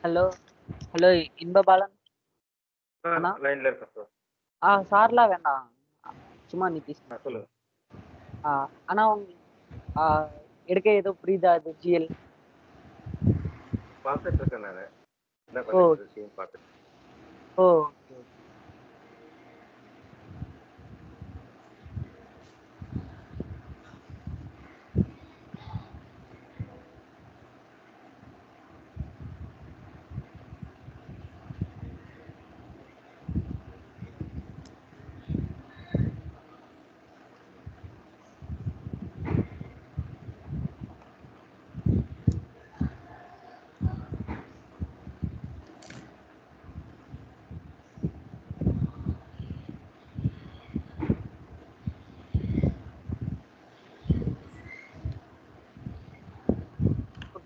Hello hello இன்பபாலன் அண்ணா. லைன்ல இருக்கேன் sir. சார்லாம் வேண்டாம், சும்மா நிதிஷ். சொல்லுங்க. அண்ணா எடுக்க ஏதோ புரியுதா அது ஜிஎல்? பார்த்துட்டு இருக்கேன் நானு. என்ன ஓ பண்ணிட்டு பார்த்துட்டு. ஓ ஓகே.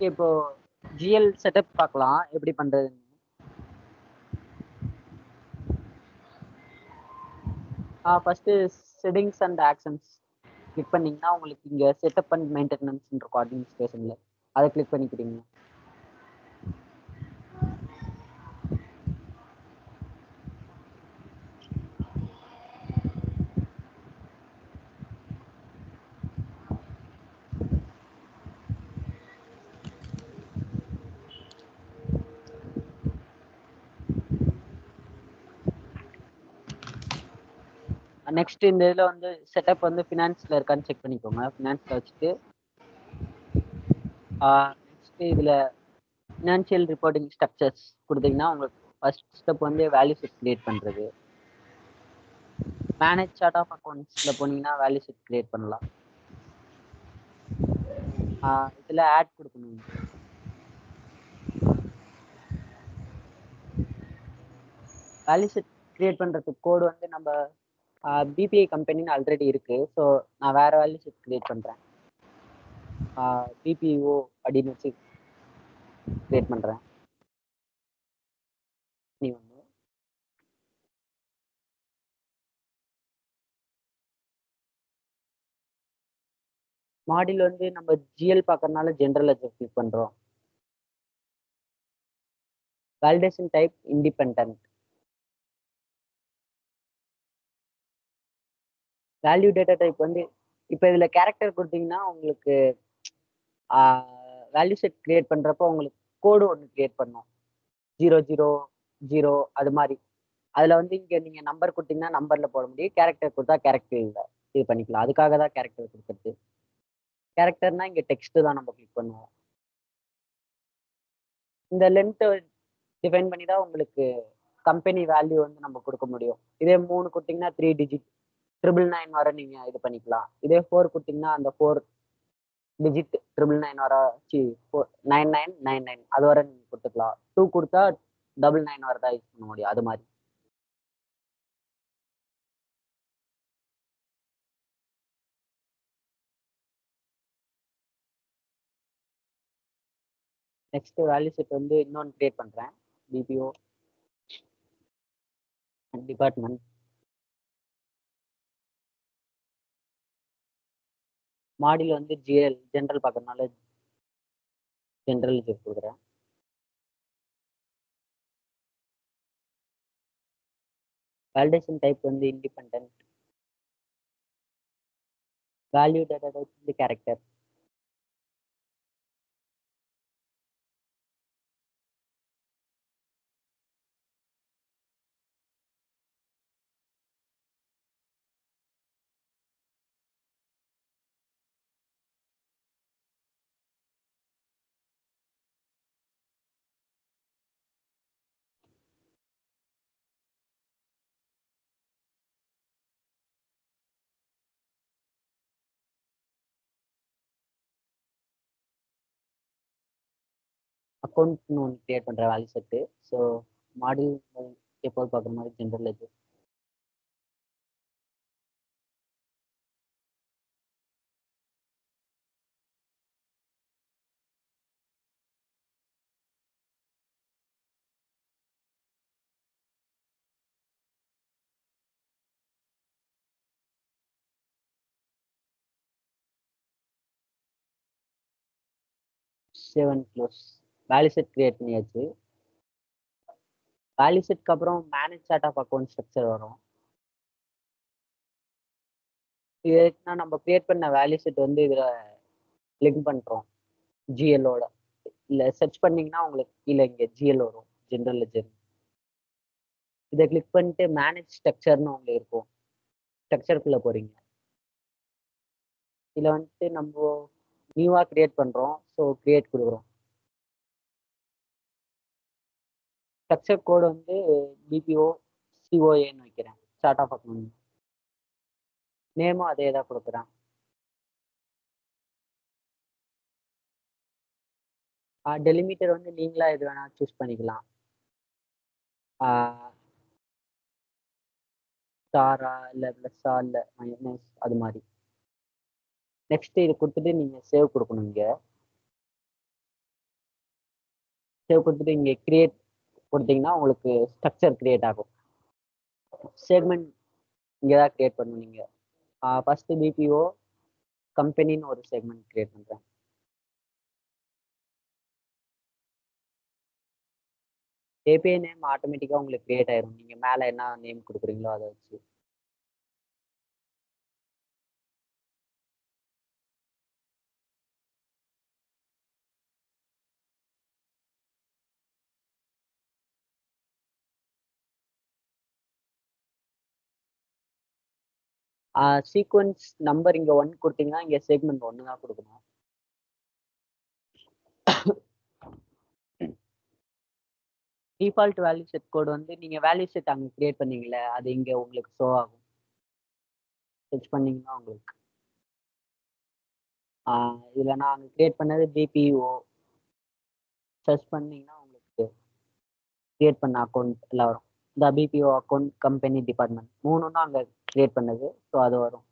ஓகே, இப்போ ஜிஎல் செட்டப் பார்க்கலாம் எப்படி பண்றதுன்னு. First settings and actions click பண்ணீங்கன்னா உங்களுக்கு இங்க செட்டப் அண்ட் மெயின்டெனன்ஸ் இருக்கும் அட்மினிஸ்ட்ரேஷன்ல. அதை கிளிக் பண்ணிக்கிறீங்க. நெக்ஸ்ட் இந்த இதுல வந்து செட்டப் வந்து ஃபினான்ஸ்ல இருக்கான்னு செக் பண்ணிக்கோங்க. ஃபினான்ஸ்ல வச்சுட்டு நெக்ஸ்ட் இதுல ஃபினான்ஷியல் ரிப்போர்ட்டிங் ஸ்ட்ரக்சர்ஸ் கொடுத்தீங்கன்னா உங்களுக்கு ஃபர்ஸ்ட் ஸ்டெப் வந்து வேல்யூ செட் கிரியேட் பண்றது. மேனேஜ் சார்ட் ஆஃப் அக்கௌண்ட்ஸ்ல போனீங்கன்னா வேல்யூ செட் கிரியேட் பண்ணலாம். இதுல ஆட் கொடுக்கணும். வேல்யூ செட் கிரியேட் பண்றதுக்கு கோடு வந்து நம்ம பிபிஐ கம்பெனின்னு ஆல்ரெடி இருக்கு. ஸோ நான் வேற வேல்யூ செட் கிரியேட் பண்றேன். பிபிஓ அப்படின்னு வச்சு கிரியேட் பண்றேன். நீ வந்து மாடியில் வந்து நம்ம ஜிஎல் பார்க்கறதுனால ஜென்ரல் லெட்ஜர் கிளிக் பண்றோம். Validation type independent. Value data type வந்து இப்போ இதுல கேரக்டர் கொடுத்தீங்கன்னா உங்களுக்கு வேல்யூ செட் கிரியேட் பண்றப்போ உங்களுக்கு கோடு ஒன்று கிரியேட் பண்ணும். 000 அது மாதிரி. அதுல வந்து இங்க நீங்க நம்பர் கொடுத்தீங்கன்னா நம்பர்ல போட முடியும். கேரக்டர் கொடுத்தா கேரக்டர் இது பண்ணிக்கலாம். அதுக்காக தான் கேரக்டர் கொடுக்கறது. கேரக்டர்னா இங்க டெக்ஸ்ட் தான் நம்ம கிளிக் பண்ணுவோம். இந்த லென்த் டிஃபைன் பண்ணி தான் உங்களுக்கு கம்பெனி வேல்யூ வந்து நம்ம கொடுக்க முடியும். இதே 3 கொடுத்தீங்கன்னா 3 டிஜிட் 999 வர நீங்க இது பண்ணிக்கலாம். இதே 4 கொடுத்தீங்கன்னா அந்த 4 டிஜிட் 999 வர 9999 அது வர நீங்க கொடுத்துக்கலாம். 2 கொடுத்தா 99 வர தான் யூஸ் பண்ண முடியும். அது மாதிரி. நெக்ஸ்ட் வேல்யூ செட் வந்து இன்னொன்று கிரியேட் பண்றேன். BPO department. மாடியில் வந்து ஜிஎல் ஜென்ரல் பார்க்கறதுனால ஜென்ரல் கொடுக்குறேன். வேலிடேஷன் டைப் வந்து இண்டிபெண்டன்ட். வேல்யூ டேட்டா டைப் வந்து கேரக்டர். அக்கௌண்ட்னு ஒன்று கிரியேட் பண்ணுற வேல்யூ செட்டு. ஸோ மாடியூல் எப்போது பார்க்குற மாதிரி ஜென்ரல் இது. Save and close. Value set create பண்ணியாச்சு. வேல்யூ செட்க்கு அப்புறம் manage chart of account structure வரும். இது எதுக்குன்னா நம்ம கிரியேட் பண்ண வேல்யூ செட் வந்து இதுல லிங்க் பண்றோம் ஜிஎல்லோட. இல்ல சர்ச் பண்ணீங்கன்னா உங்களுக்கு கீழே இங்க ஜிஎல் வரும், ஜெனரல் லெட்ஜர். இதை கிளிக் பண்ணிட்டு மேனேஜ் ஸ்ட்ரக்சர்னு உங்களுக்கு இருக்கும். ஸ்ட்ரக்சருக்குள்ள போறீங்க. இதுல வந்துட்டு நம்ம நியூவா கிரியேட் பண்றோம். ஸோ கிரியேட் கொடுக்குறோம். ஸ்ட்ரக்சர் கோடு வந்து பிபிஓ சிஓஏன்னு வைக்கிறேன். Chart of account. நேமும் அதே தான் கொடுக்குறேன். டெலிமிட்டர் வந்து நீங்களா எது வேணா சூஸ் பண்ணிக்கலாம். ஸ்டாரா இல்லை ப்ளஸ்ஸா இல்லை மைனஸ் அது மாதிரி. நெக்ஸ்ட் இது கொடுத்துட்டு நீங்க சேவ் கொடுக்கணும். இங்க சேவ் கொடுத்துட்டு இங்க கிரியேட் கொடுத்தீங்கன்னா உங்களுக்கு ஸ்ட்ரக்சர் கிரியேட் ஆகும். செக்மெண்ட் இங்கே தான் கிரியேட் பண்ணணும் நீங்க. ஃபர்ஸ்ட் பிபிஓ கம்பெனின்னு ஒரு செக்மெண்ட் கிரியேட் பண்றேன். ஏபிஐ நேம் ஆட்டோமேட்டிக்காக உங்களுக்கு கிரியேட் ஆயிரும். நீங்க மேலே என்ன நேம் கொடுக்குறீங்களோ அதை வச்சு. சீக்வன்ஸ் நம்பர் இங்க 1 கொடுத்தீங்கன்னா இங்க செக்மெண்ட் 1 தான் கொடுக்கணும். டிஃபால்ட் வேல்யூ செட் கோடு வந்து நீங்க வேல்யூ செட் அங்கே கிரியேட் பண்ணீங்கல்ல, அது இங்க உங்களுக்கு ஷோ ஆகும். சர்ச் பண்ணீங்கன்னா உங்களுக்கு இதுல நான் அங்கே கிரியேட் பண்ணது பிபிஓ. சர்ச் பண்ணீங்கன்னா உங்களுக்கு கிரியேட் பண்ண அக்கௌண்ட் எல்லாம் வரும். இந்த பிபிஓ அக்கௌண்ட் கம்பெனி டிபார்ட்மெண்ட் மூணும் தான் அங்கே கிரியேட் பண்ணது. ஸோ அது வரும்.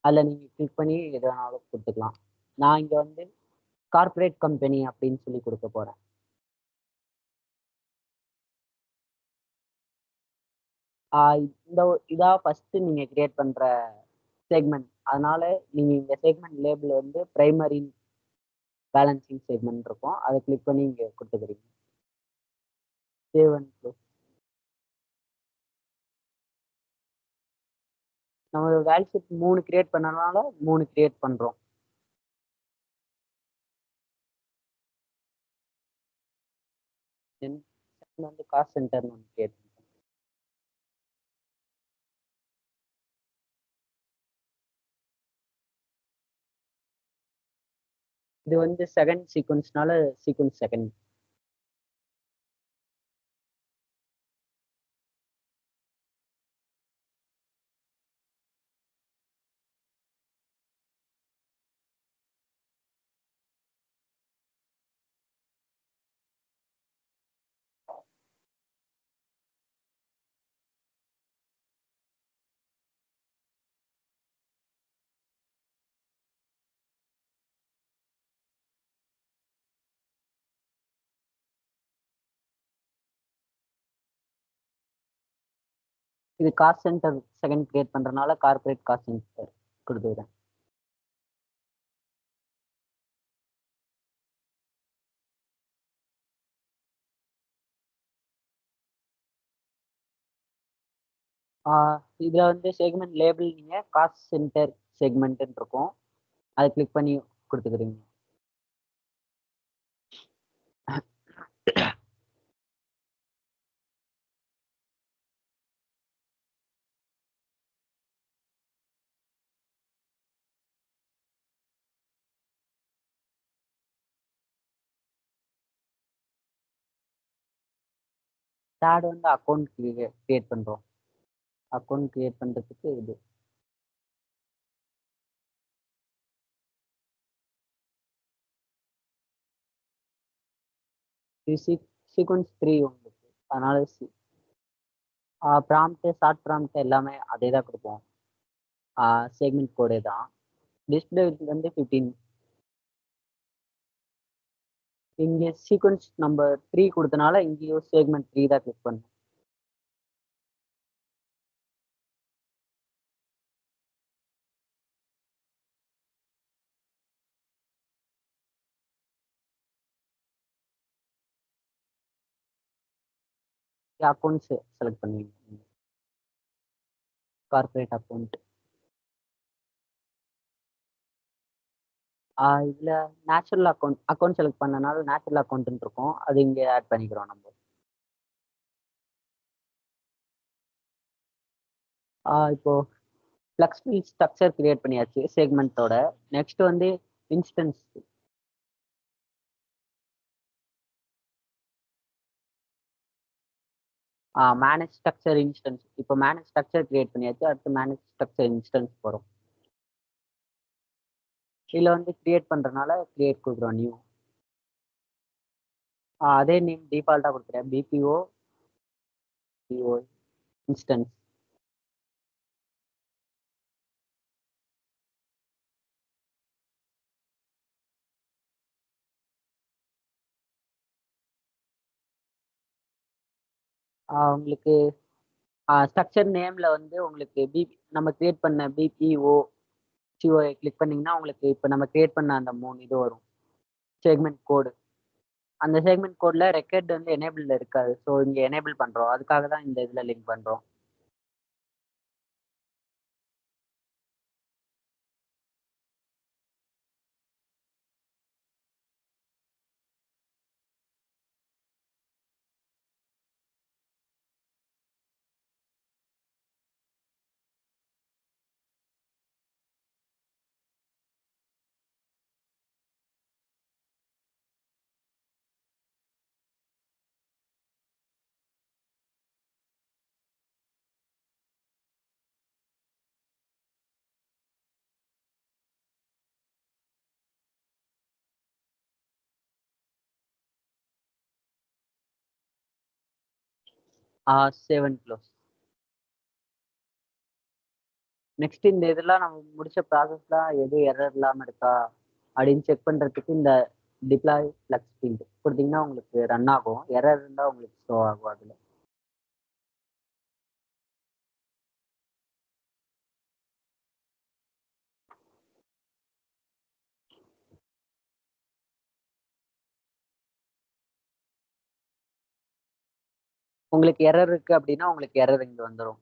அதில் நீங்கள் கிளிக் பண்ணி எது வேணாலும் கொடுத்துக்கலாம். நான் இங்கே வந்து கார்ப்பரேட் கம்பெனி அப்படின்னு சொல்லி கொடுக்க போகிறேன். இந்த இதா ஃபர்ஸ்ட் நீங்க கிரியேட் பண்ற செக்மெண்ட். அதனால நீங்க இந்த செக்மெண்ட் லேபிள் வந்து பிரைமரி பேலன்சிங் செக்மெண்ட் இருக்கும். அதை கிளிக் பண்ணி இங்க கொடுத்துக்கிறீங்க. Save and close. நம்ம வேல்யூ செட் 3 கிரியேட் பண்ணனால 3 கிரியேட் பண்றோம். தென் வந்து காஸ்ட் சென்டர்னு ஒன்று கிரியேட் பண்றோம். இது வந்து செகண்ட் சீக்வன்ஸ்னால சீக்வன்ஸ் செகண்ட். இது காஸ்ட் சென்டர் செகண்ட் கிரியேட் பண்றதுனால கார்பரேட் காஸ்ட் சென்டர் கொடுத்துக்கிறேன். இதுல வந்து செக்மெண்ட் லேபிள் நீங்க காஸ்ட் சென்டர் செக்மெண்ட் இருக்கும். அதை கிளிக் பண்ணி கொடுத்துக்கிறீங்க. தேர்ட் வந்து அக்கௌண்ட் கிரியேட் பண்றோம். அக்கௌண்ட் கிரியேட் பண்றதுக்கு இது சீக்வன்ஸ் 3 உங்களுக்கு. அதனால ப்ராம்ப்ட் ஷார்ட் ப்ராம்ப்ட் எல்லாமே அதே தான் கொடுப்போம். செக்மெண்ட் கோடே தான். டிஸ்பிளே வந்து 15. இங்கே சீக்வன்ஸ் நம்பர் 3 கொடுத்தனால இங்கேயும் செக்மெண்ட் 3 தான் கிளிக் பண்ணும். அக்கௌண்ட்ஸ் செலக்ட் பண்ணுவீங்க. Corporate account. இதுல நேச்சுரல் அக்கௌண்ட் செலக்ட் பண்ணனால நேச்சுரல் அக்கௌண்ட்னு இருக்கும். அது இங்க ஆட் பண்ணிக்கிறோம் நம்ம. இப்போ ஃப்ளெக்ஸிபிள் ஸ்ட்ரக்சர் கிரியேட் பண்ணியாச்சு செக்மெண்ட்டோட. நெக்ஸ்ட் வந்து இன்ஸ்டன்ஸ். Manage structure instance. இப்போ மேனேஜ் ஸ்ட்ரக்சர் கிரியேட் பண்ணியாச்சு. அடுத்து மேனேஜ் ஸ்ட்ரக்சர் இன்ஸ்டன்ஸ் போகிறோம். இதில் வந்து கிரியேட் பண்ணுறதுனால கிரியேட் கொடுக்குறோம் நியூ. அதே நேம் டிஃபால்ட்டாக கொடுக்குறேன். BPO PO instance. உங்களுக்கு ஸ்ட்ரக்சர் நேமில் வந்து உங்களுக்கு நம்ம கிரியேட் பண்ண பிபிஓ சிஓஐ கிளிக் பண்ணிங்கன்னா உங்களுக்கு இப்போ நம்ம கிரியேட் பண்ண அந்த 3 இது வரும். செக்மெண்ட் கோடு. அந்த செக்மெண்ட் கோடில் ரெக்கார்ட் வந்து எனேபிள் இருக்காது. ஸோ இங்கே எனேபிள் பண்ணுறோம். அதுக்காக தான் இந்த இதில் லிங்க் பண்ணுறோம். Save and close. நெக்ஸ்ட் இந்த இதெல்லாம் நம்ம முடிச்ச ப்ராசஸ்லாம் எதுவும் எரர் இல்லாமல் இருக்கா அப்படின்னு செக் பண்ணுறதுக்கு இந்த டிப்ளாய் ஃப்ளக்ஸ் ஃபீல்டு கொடுத்தீங்கன்னா உங்களுக்கு ரன் ஆகும். எரர் இருந்தால் உங்களுக்கு ஷோ ஆகும் அதில். உங்களுக்கு எரர் இருக்கு அப்படின்னா உங்களுக்கு எரர் இங்கே வந்துடும்.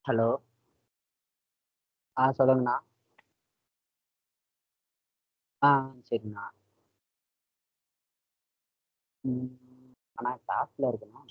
ஹலோ. சொல்லுங்கண்ணா. சரிண்ணா. ஆனால் டாஸ்கில் இருக்குண்ணா.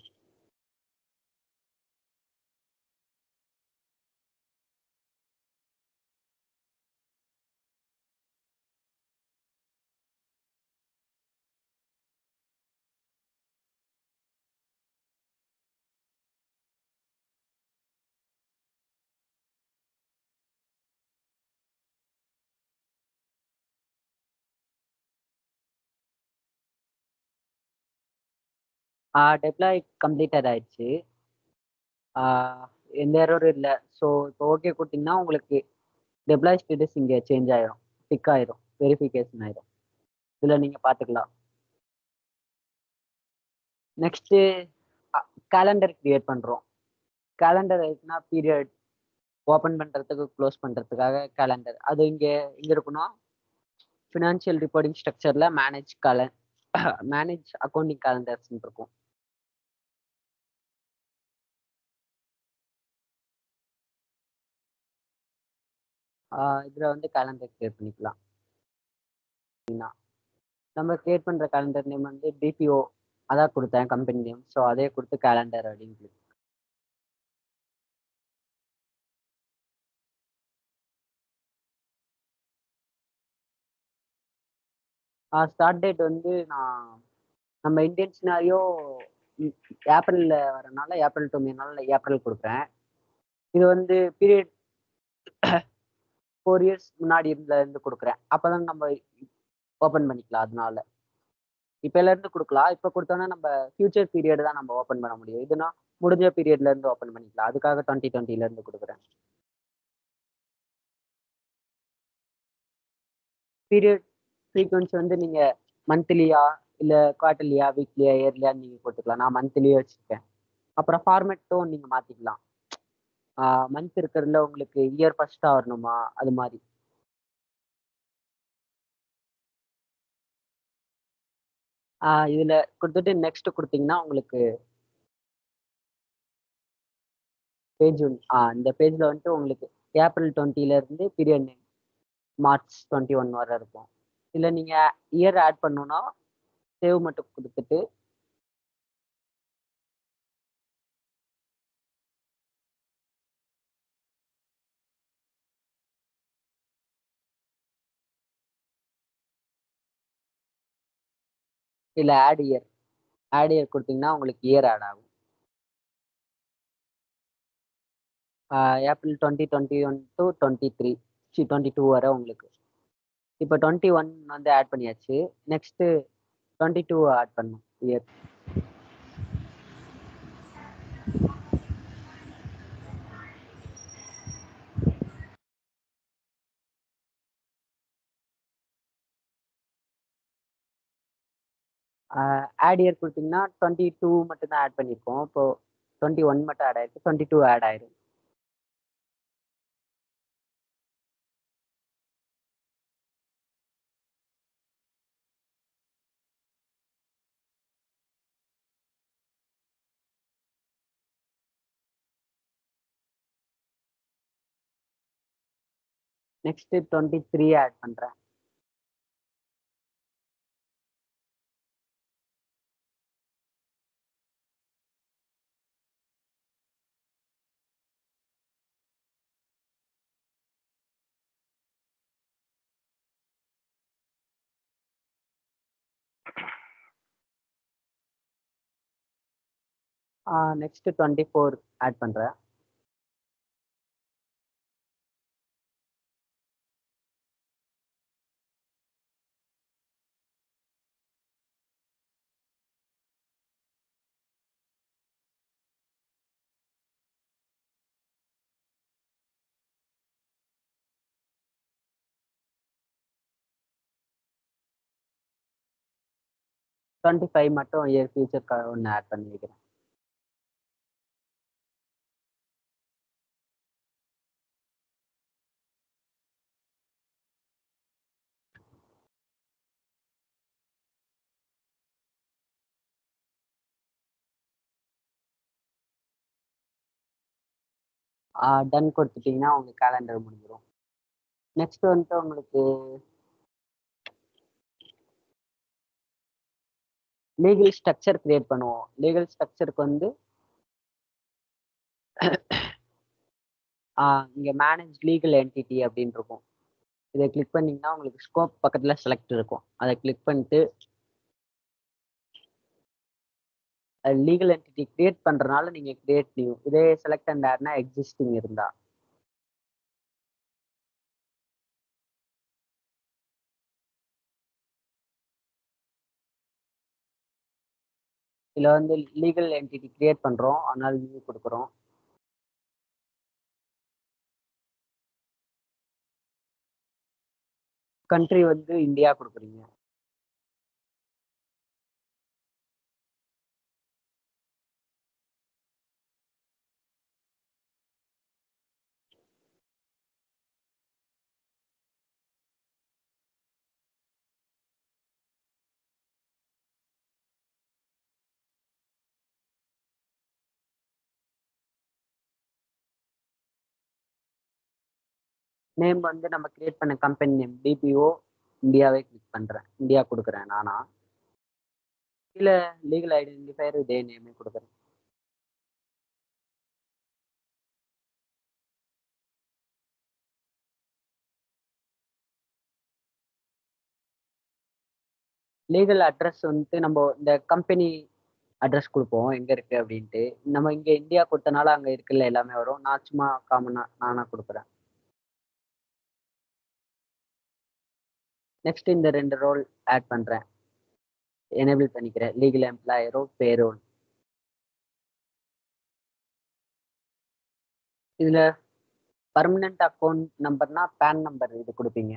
டெப்ளாய் கம்ப்ளீட்டட் ஆயிடுச்சு. எந்த எரரும் இல்லை. ஸோ இப்போ ஓகே கொடுத்தீங்கன்னா உங்களுக்கு டெப்ளாய் ஸ்டேட்டஸ் இங்கே சேஞ்ச் ஆயிரும், டிக் ஆயிரும், வெரிஃபிகேஷன் ஆயிரும். இதில் நீங்கள் பார்த்துக்கலாம். நெக்ஸ்ட்டு கேலண்டர் கிரியேட் பண்ணுறோம். கேலண்டர் எதுக்குன்னா பீரியட் ஓப்பன் பண்ணுறதுக்கு க்ளோஸ் பண்ணுறதுக்காக கேலண்டர். அது இங்கே இருக்கணும். ஃபினான்ஷியல் ரிப்போர்ட்டிங் ஸ்ட்ரக்சரில் மேனேஜ் அக்கௌண்டிங் கேலண்டர்ஸ் இருக்கும். இதில் வந்து கேலண்டர் கிரியேட் பண்ணிக்கலாம். நம்ம கிரியேட் பண்ணுற கேலண்டர் நேம் வந்து டிபிஓ அதான் கொடுத்தேன் கம்பெனி நேம். ஸோ அதே கொடுத்து கேலண்டர் அப்படின்னு ஸ்டார்ட் டேட் வந்து நம்ம இந்தியன் சினாரியோ ஏப்ரலில் வரனால ஏப்ரல் டு மேனால ஏப்ரல் கொடுப்பேன். இது வந்து பீரியட் 4 இயர்ஸ் முன்னாடி இருந்து கொடுக்குறேன். அப்போதான் நம்ம ஓப்பன் பண்ணிக்கலாம். அதனால இப்போலேருந்து கொடுக்கலாம். இப்போ கொடுத்தோன்னா நம்ம ஃபியூச்சர் பீரியட் தான் நம்ம ஓப்பன் பண்ண முடியும். இதுனா முடிஞ்ச பீரியட்லேருந்து ஓப்பன் பண்ணிக்கலாம். அதுக்காக 2020 கொடுக்குறேன். பீரியட் ஃப்ரீக்வன்சி வந்து நீங்கள் மந்த்லியா இல்லை குவார்டர்லியா வீக்லியா இயர்லியான்னு நீங்கள் போட்டுக்கலாம். நான் மந்த்லியே வச்சுருக்கேன். அப்புறம் ஃபார்மேட்டும் நீங்கள் மாற்றிக்கலாம். மந்த் இருக்கிறதுல உங்களுக்கு இயர் ஃபர்ஸ்ட்டாக வரணுமா அது மாதிரி. இதில் கொடுத்துட்டு நெக்ஸ்ட் கொடுத்தீங்கன்னா உங்களுக்கு பேஜ் இந்த பேஜில் வந்துட்டு உங்களுக்கு ஏப்ரல் 20 பீரியட் நேம் மார்ச் 21 வரை இருக்கும். இதில் நீங்கள் இயர் ஆட் பண்ணணும்னா சேவ் மட்டும் கொடுத்துட்டு இல்லை ஆட் இயர் கொடுத்தீங்கன்னா உங்களுக்கு இயர் ஆட் ஆகும். ஏப்ரல் 2021 to 22 வரை உங்களுக்கு. இப்போ 21 வந்து ஆட் பண்ணியாச்சு. நெக்ஸ்ட்டு 22 ஆட் பண்ணணும் இயர். ஆட் இயர் கொடுத்தீங்கன்னா 22 மட்டும் தான் ஆட் பண்ணியிருக்கோம். இப்போ 21 மட்டும் ஆட் ஆயிருக்கு, 22 ஆட் ஆயிரும். நெக்ஸ்ட் 23 ஆட் பண்றேன். நெக்ஸ்ட் 24 ஆட் பண்றேன். டுவெண்ட்டி ஃபைவ் மட்டும் இயர் ஃபியூச்சர் ஒன்று ஆட் பண்ணி வைக்கிறேன். டன் கொடுத்துட்டீங்கன்னா உங்க கேலண்டர் முடிஞ்சிடும். நெக்ஸ்ட் வந்துட்டு உங்களுக்கு லீகல் ஸ்ட்ரக்சர் கிரியேட் பண்ணுவோம். லீகல் ஸ்ட்ரக்சருக்கு வந்து இங்கே மேனேஜ் லீகல் என்டிட்டி அப்படின்னு இருக்கும். இதை கிளிக் பண்ணீங்கன்னா உங்களுக்கு ஸ்கோப் பக்கத்தில் செலக்ட் இருக்கும். அதை கிளிக் பண்ணிட்டு லீகல் என்டிட்டி கிரியேட் பண்ணுறதுனால நீங்கள் கிரியேட் நியூ, இதே செலக்ட் அண்ட் ஆட்னா எக்ஸிஸ்டிங் இருந்தா. இதில் வந்து லீகல் என்டிட்டி கிரியேட் பண்ணுறோம், அதனால நியூ கொடுக்குறோம். கண்ட்ரி வந்து இந்தியா கொடுக்குறீங்க. நேம் வந்து நம்ம கிரியேட் பண்ண கம்பெனி நேம் பிபிஓ இந்தியாவே கிளிக் பண்ணுறேன், இந்தியா கொடுக்குறேன் நானா. இல்லை லீகல் ஐடென்டிஃபையர் இதே நேமே கொடுக்குறேன். லீகல் அட்ரஸ் வந்துட்டு நம்ம இந்த கம்பெனி அட்ரஸ் கொடுப்போம் எங்கே இருக்குது அப்படின்ட்டு. நம்ம இங்கே இந்தியா கொடுத்தனால அங்கே இருக்குல்ல எல்லாமே வரும். நான் சும்மா காமனாக நானாக கொடுக்குறேன். நெக்ஸ்ட் இந்த 2 ரோல் ஆட் பண்ணுறேன், எனேபிள் பண்ணிக்கிறேன். லீகல் எம்ப்ளாயரும் பேரோல். இதில் பர்மனெண்ட் அக்கௌண்ட் நம்பர்னா பேன் நம்பர் இது கொடுப்பீங்க.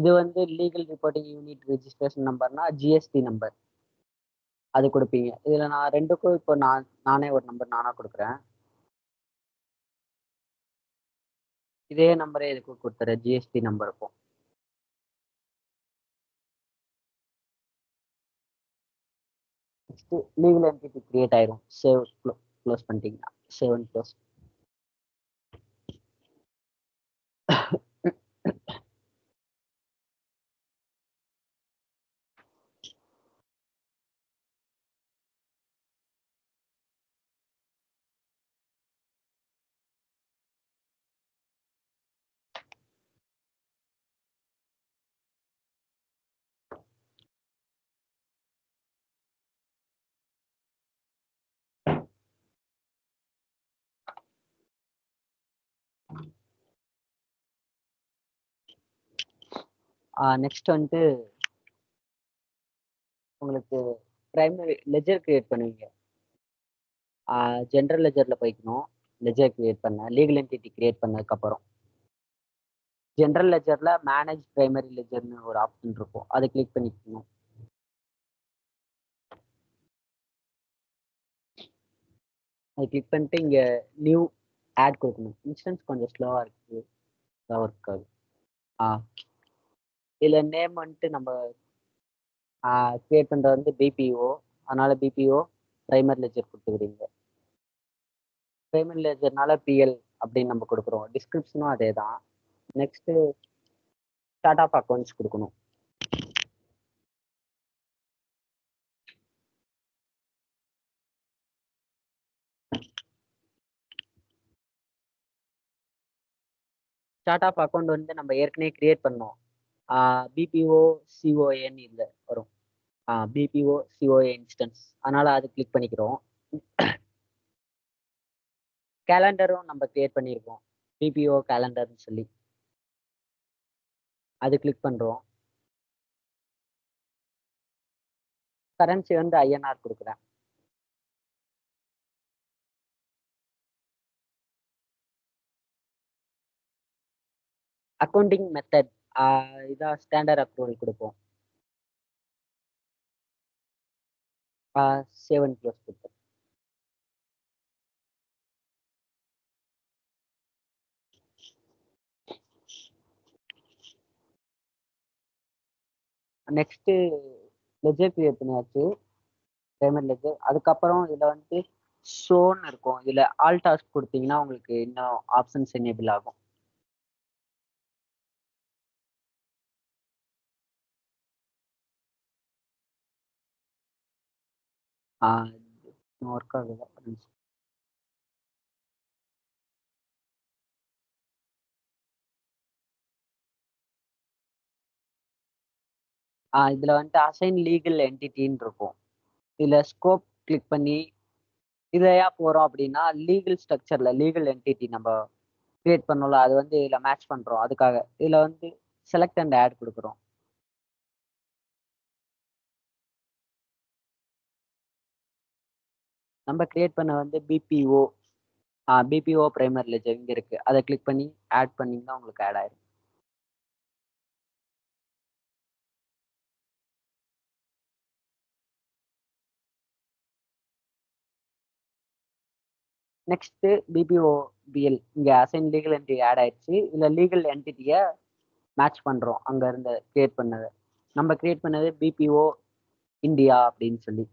இது வந்து லீகல் ரிப்போர்ட்டிங் யூனிட் ரெஜிஸ்ட்ரேஷன் நம்பர்னா ஜிஎஸ்டி நம்பர் அது கொடுப்பீங்க. இதில் நான் 2க்கும் இப்போ நானே ஒரு நம்பர் நானாக கொடுக்குறேன். இதே நம்பரே இதுக்கு கொடுத்துறேன், ஜிஎஸ்டி நம்பருக்கும். நெக்ஸ்ட் லீகல் என்டிட்டி கிரியேட் ஆயிரும். சேவ் க்ளோஸ் பண்ணிட்டீங்கன்னா சேவ் அண்ட் க்ளோஸ். நெக்ஸ்ட் வந்துட்டு உங்களுக்கு பிரைமரி லெஜர் கிரியேட் பண்ணுவீங்க. ஜென்ரல் லெஜரில் போய்க்கணும். லெஜர் கிரியேட் பண்ண லீகல் என்டிட்டி கிரியேட் பண்ணதுக்கப்புறம் ஜென்ரல் லெஜரில் மேனேஜ் பிரைமரி லெஜர்னு ஒரு ஆப்ஷன் இருக்கும், அதை கிளிக் பண்ணிக்கணும். அதை கிளிக் பண்ணிட்டு இங்கே நியூ ஆட் கொடுக்கணும். இன்ஸ்டன்ஸ் கொஞ்சம் ஸ்லோவாக இருக்குது, ஸ்லோவாக இருக்காது. இதில் நேம் வந்துட்டு நம்ம கிரியேட் பண்ணுறது வந்து பிபிஓ, அதனால பிபிஓ பிரைமரி லெஜர் கொடுத்துக்கிறீங்க. பிரைமரி லெஜர்னால பிஎல் அப்படின்னு நம்ம கொடுக்குறோம். டிஸ்கிரிப்ஷனும் அதே தான். நெக்ஸ்ட்டு ஸ்டார்ட் ஆஃப் அக்கௌண்ட்ஸ் கொடுக்கணும். ஸ்டார்ட் ஆஃப் அக்கௌண்ட் வந்து நம்ம ஏற்கனவே கிரியேட் பண்ணோம். பிபிஓ சிஓஏன் இல்லை வரும். பிபிஓ சிஓஏ இன்ஸ்டன்ஸ், அதனால அது கிளிக் பண்ணிக்கிறோம். கேலண்டரும் நம்ம கிரியேட் பண்ணியிருக்கோம், பிபிஓ கேலண்டர்னு சொல்லி, அது கிளிக் பண்ணுறோம். கரன்சி வந்து ஐஎன்ஆர் கொடுக்குறேன். அக்கௌண்டிங் மெத்தட் இதான் ஸ்டாண்டர்ட் அப்ரூவல் கொடுப்போம். சேவ் அண்ட் க்ளோஸ் கொடுப்போம். நெக்ஸ்ட்டு லெஜர் கிரியேட் பண்ணியாச்சு, பேமெண்ட் லெஜர். அதுக்கப்புறம் இதில் வந்து ஷோன்னு இருக்கும். இதில் ஆல் டாஸ்க் கொடுத்தீங்கன்னா உங்களுக்கு இன்னும் ஆப்ஷன்ஸ் எனேபிள் ஆகும். ஒர்க் ஆகுது. இதில் வந்துட்டு அசைன் லீகல் என்டிட்டின்னு இருக்கும். இதில் ஸ்கோப் கிளிக் பண்ணி இதையா போகிறோம் அப்படின்னா லீகல் ஸ்ட்ரக்சரில் லீகல் என்டிட்டி நம்ம கிரியேட் பண்ணோம்ல, அது வந்து இதில் மேட்ச் பண்ணுறோம். அதுக்காக இதில் வந்து செலக்ட் அண்ட் ஆட் கொடுக்குறோம். நம்ம கிரியேட் பண்ண வந்து பிபிஓ பிபிஓ பிரைமரி லெஜர் இங்க இருக்கு. அதை கிளிக் பண்ணி ஆட் பண்ணீங்கன்னா உங்களுக்கு ஆட் ஆயிடும். நெக்ஸ்ட் பிபிஓ பிஎல் இங்க அசைன் லீகல் என்டிட்டி ஆட் ஆயிடுச்சு. இதுல லீகல் என்டிட்டியை மேட்ச் பண்றோம். அங்க இருந்த கிரியேட் பண்ணது நம்ம கிரியேட் பண்ணது பிபிஓ இந்தியா அப்படின்னு சொல்லி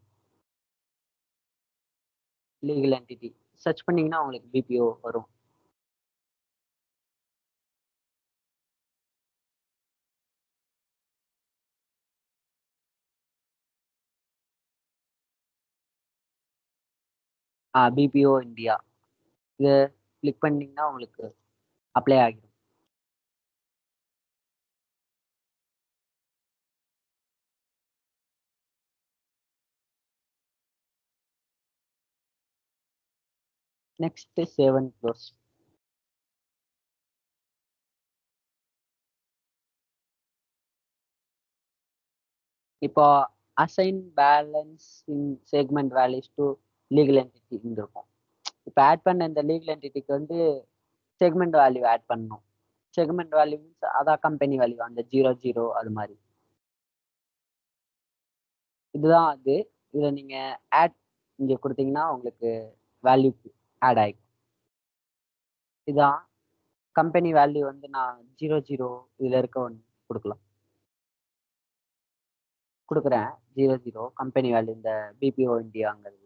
லீகல் என்டிட்டி சர்ச் பண்ணீங்கன்னா உங்களுக்கு பிபிஓ வரும். பிபிஓ இந்தியா இதை கிளிக் பண்ணீங்கன்னா உங்களுக்கு அப்ளை ஆகிடும். Next save and close. இப்போ assign balance in segment values to legal entity இருக்கும். இப்போ ஆட் பண்ண இந்த லீகல் என்டிட்டிக்கு வந்து செக்மெண்ட் வேல்யூ ஆட் பண்ணணும். செக்மெண்ட் வேல்யூ மீன்ஸ் அதான் கம்பெனி வேல்யூ, அந்த 00 அது மாதிரி. இதுதான் அது. இதில் நீங்கள் ஆட் இங்கே கொடுத்தீங்கன்னா உங்களுக்கு வேல்யூ ஆட் ஆகிடும். இதுதான் கம்பெனி வேல்யூ வந்து நான் 00 இதில் இருக்க ஒன்று கொடுக்கலாம். கொடுக்குறேன் 00 கம்பெனி வேல்யூ இந்த பிபிஓ இந்தியாங்கிறது.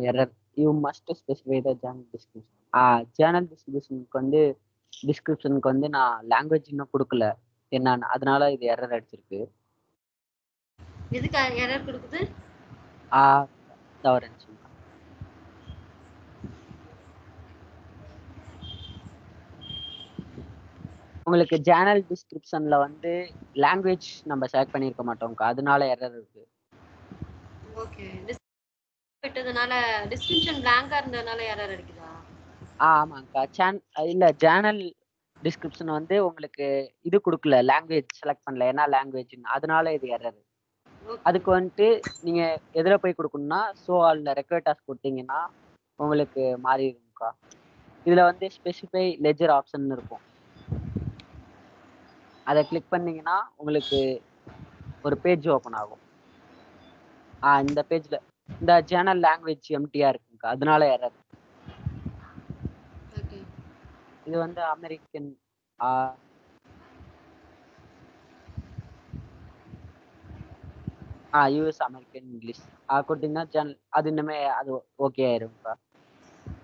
Error you must specify the journal description. Journal டிஸ்கிரிப்ஷனுக்கு வந்து டிஸ்கிரிப்ஷனுக்கு வந்து நான் லாங்குவேஜ் இன்னும் கொடுக்கல என்னன்னு, அதனால இது எரர் அடிச்சிருக்கு. எதுக்கு எரர் கொடுக்குது? தவறு. உங்களுக்கு சேனல் டிஸ்கிரிப்ஷன்ல வந்து லாங்குவேஜ் நம்ம செலக்ட் பண்ணியிருக்க மாட்டோம்க்கா, அதனால எரர் இருக்கு. ஓகே, விட்டதனால டிஸ்கிரிப்ஷன் blank-ஆ இருந்ததனால எரர் அடிக்குதா? ஆமாங்கக்கா. இல்ல சேனல் டிஸ்கிரிப்ஷன் வந்து உங்களுக்கு இது கொடுக்கல, லாங்குவேஜ் செலக்ட் பண்ணல, என்ன லாங்குவேஜ்னு, அதனால இது எரர். அதுக்கு வந்துட்டு நீங்க எதுல போய் கொடுக்கணும்னா ஸோ ஆல்ல ரெக்வயர்ட் டாஸ்க் கொடுத்தீங்கன்னா உங்களுக்கு மாறிடும்க்கா. இதுல வந்து ஸ்பெசிஃபை லெஜர் ஆப்ஷன் இருக்கும். அதை கிளிக் பண்ணீங்கன்னா உங்களுக்கு ஒரு பேஜ் ஓப்பன் ஆகும். இந்த பேஜ்ல இந்த சேனல் லாங்குவேஜ் எம்டியா இருக்குங்க, அதனால எரர். இது வந்து அமெரிக்கன் யூஎஸ் அமெரிக்கன் இங்கிலீஷ் கொடுத்தீங்கன்னா சேனல் அது இன்னுமே அது ஓகே ஆயிரும்க்கா.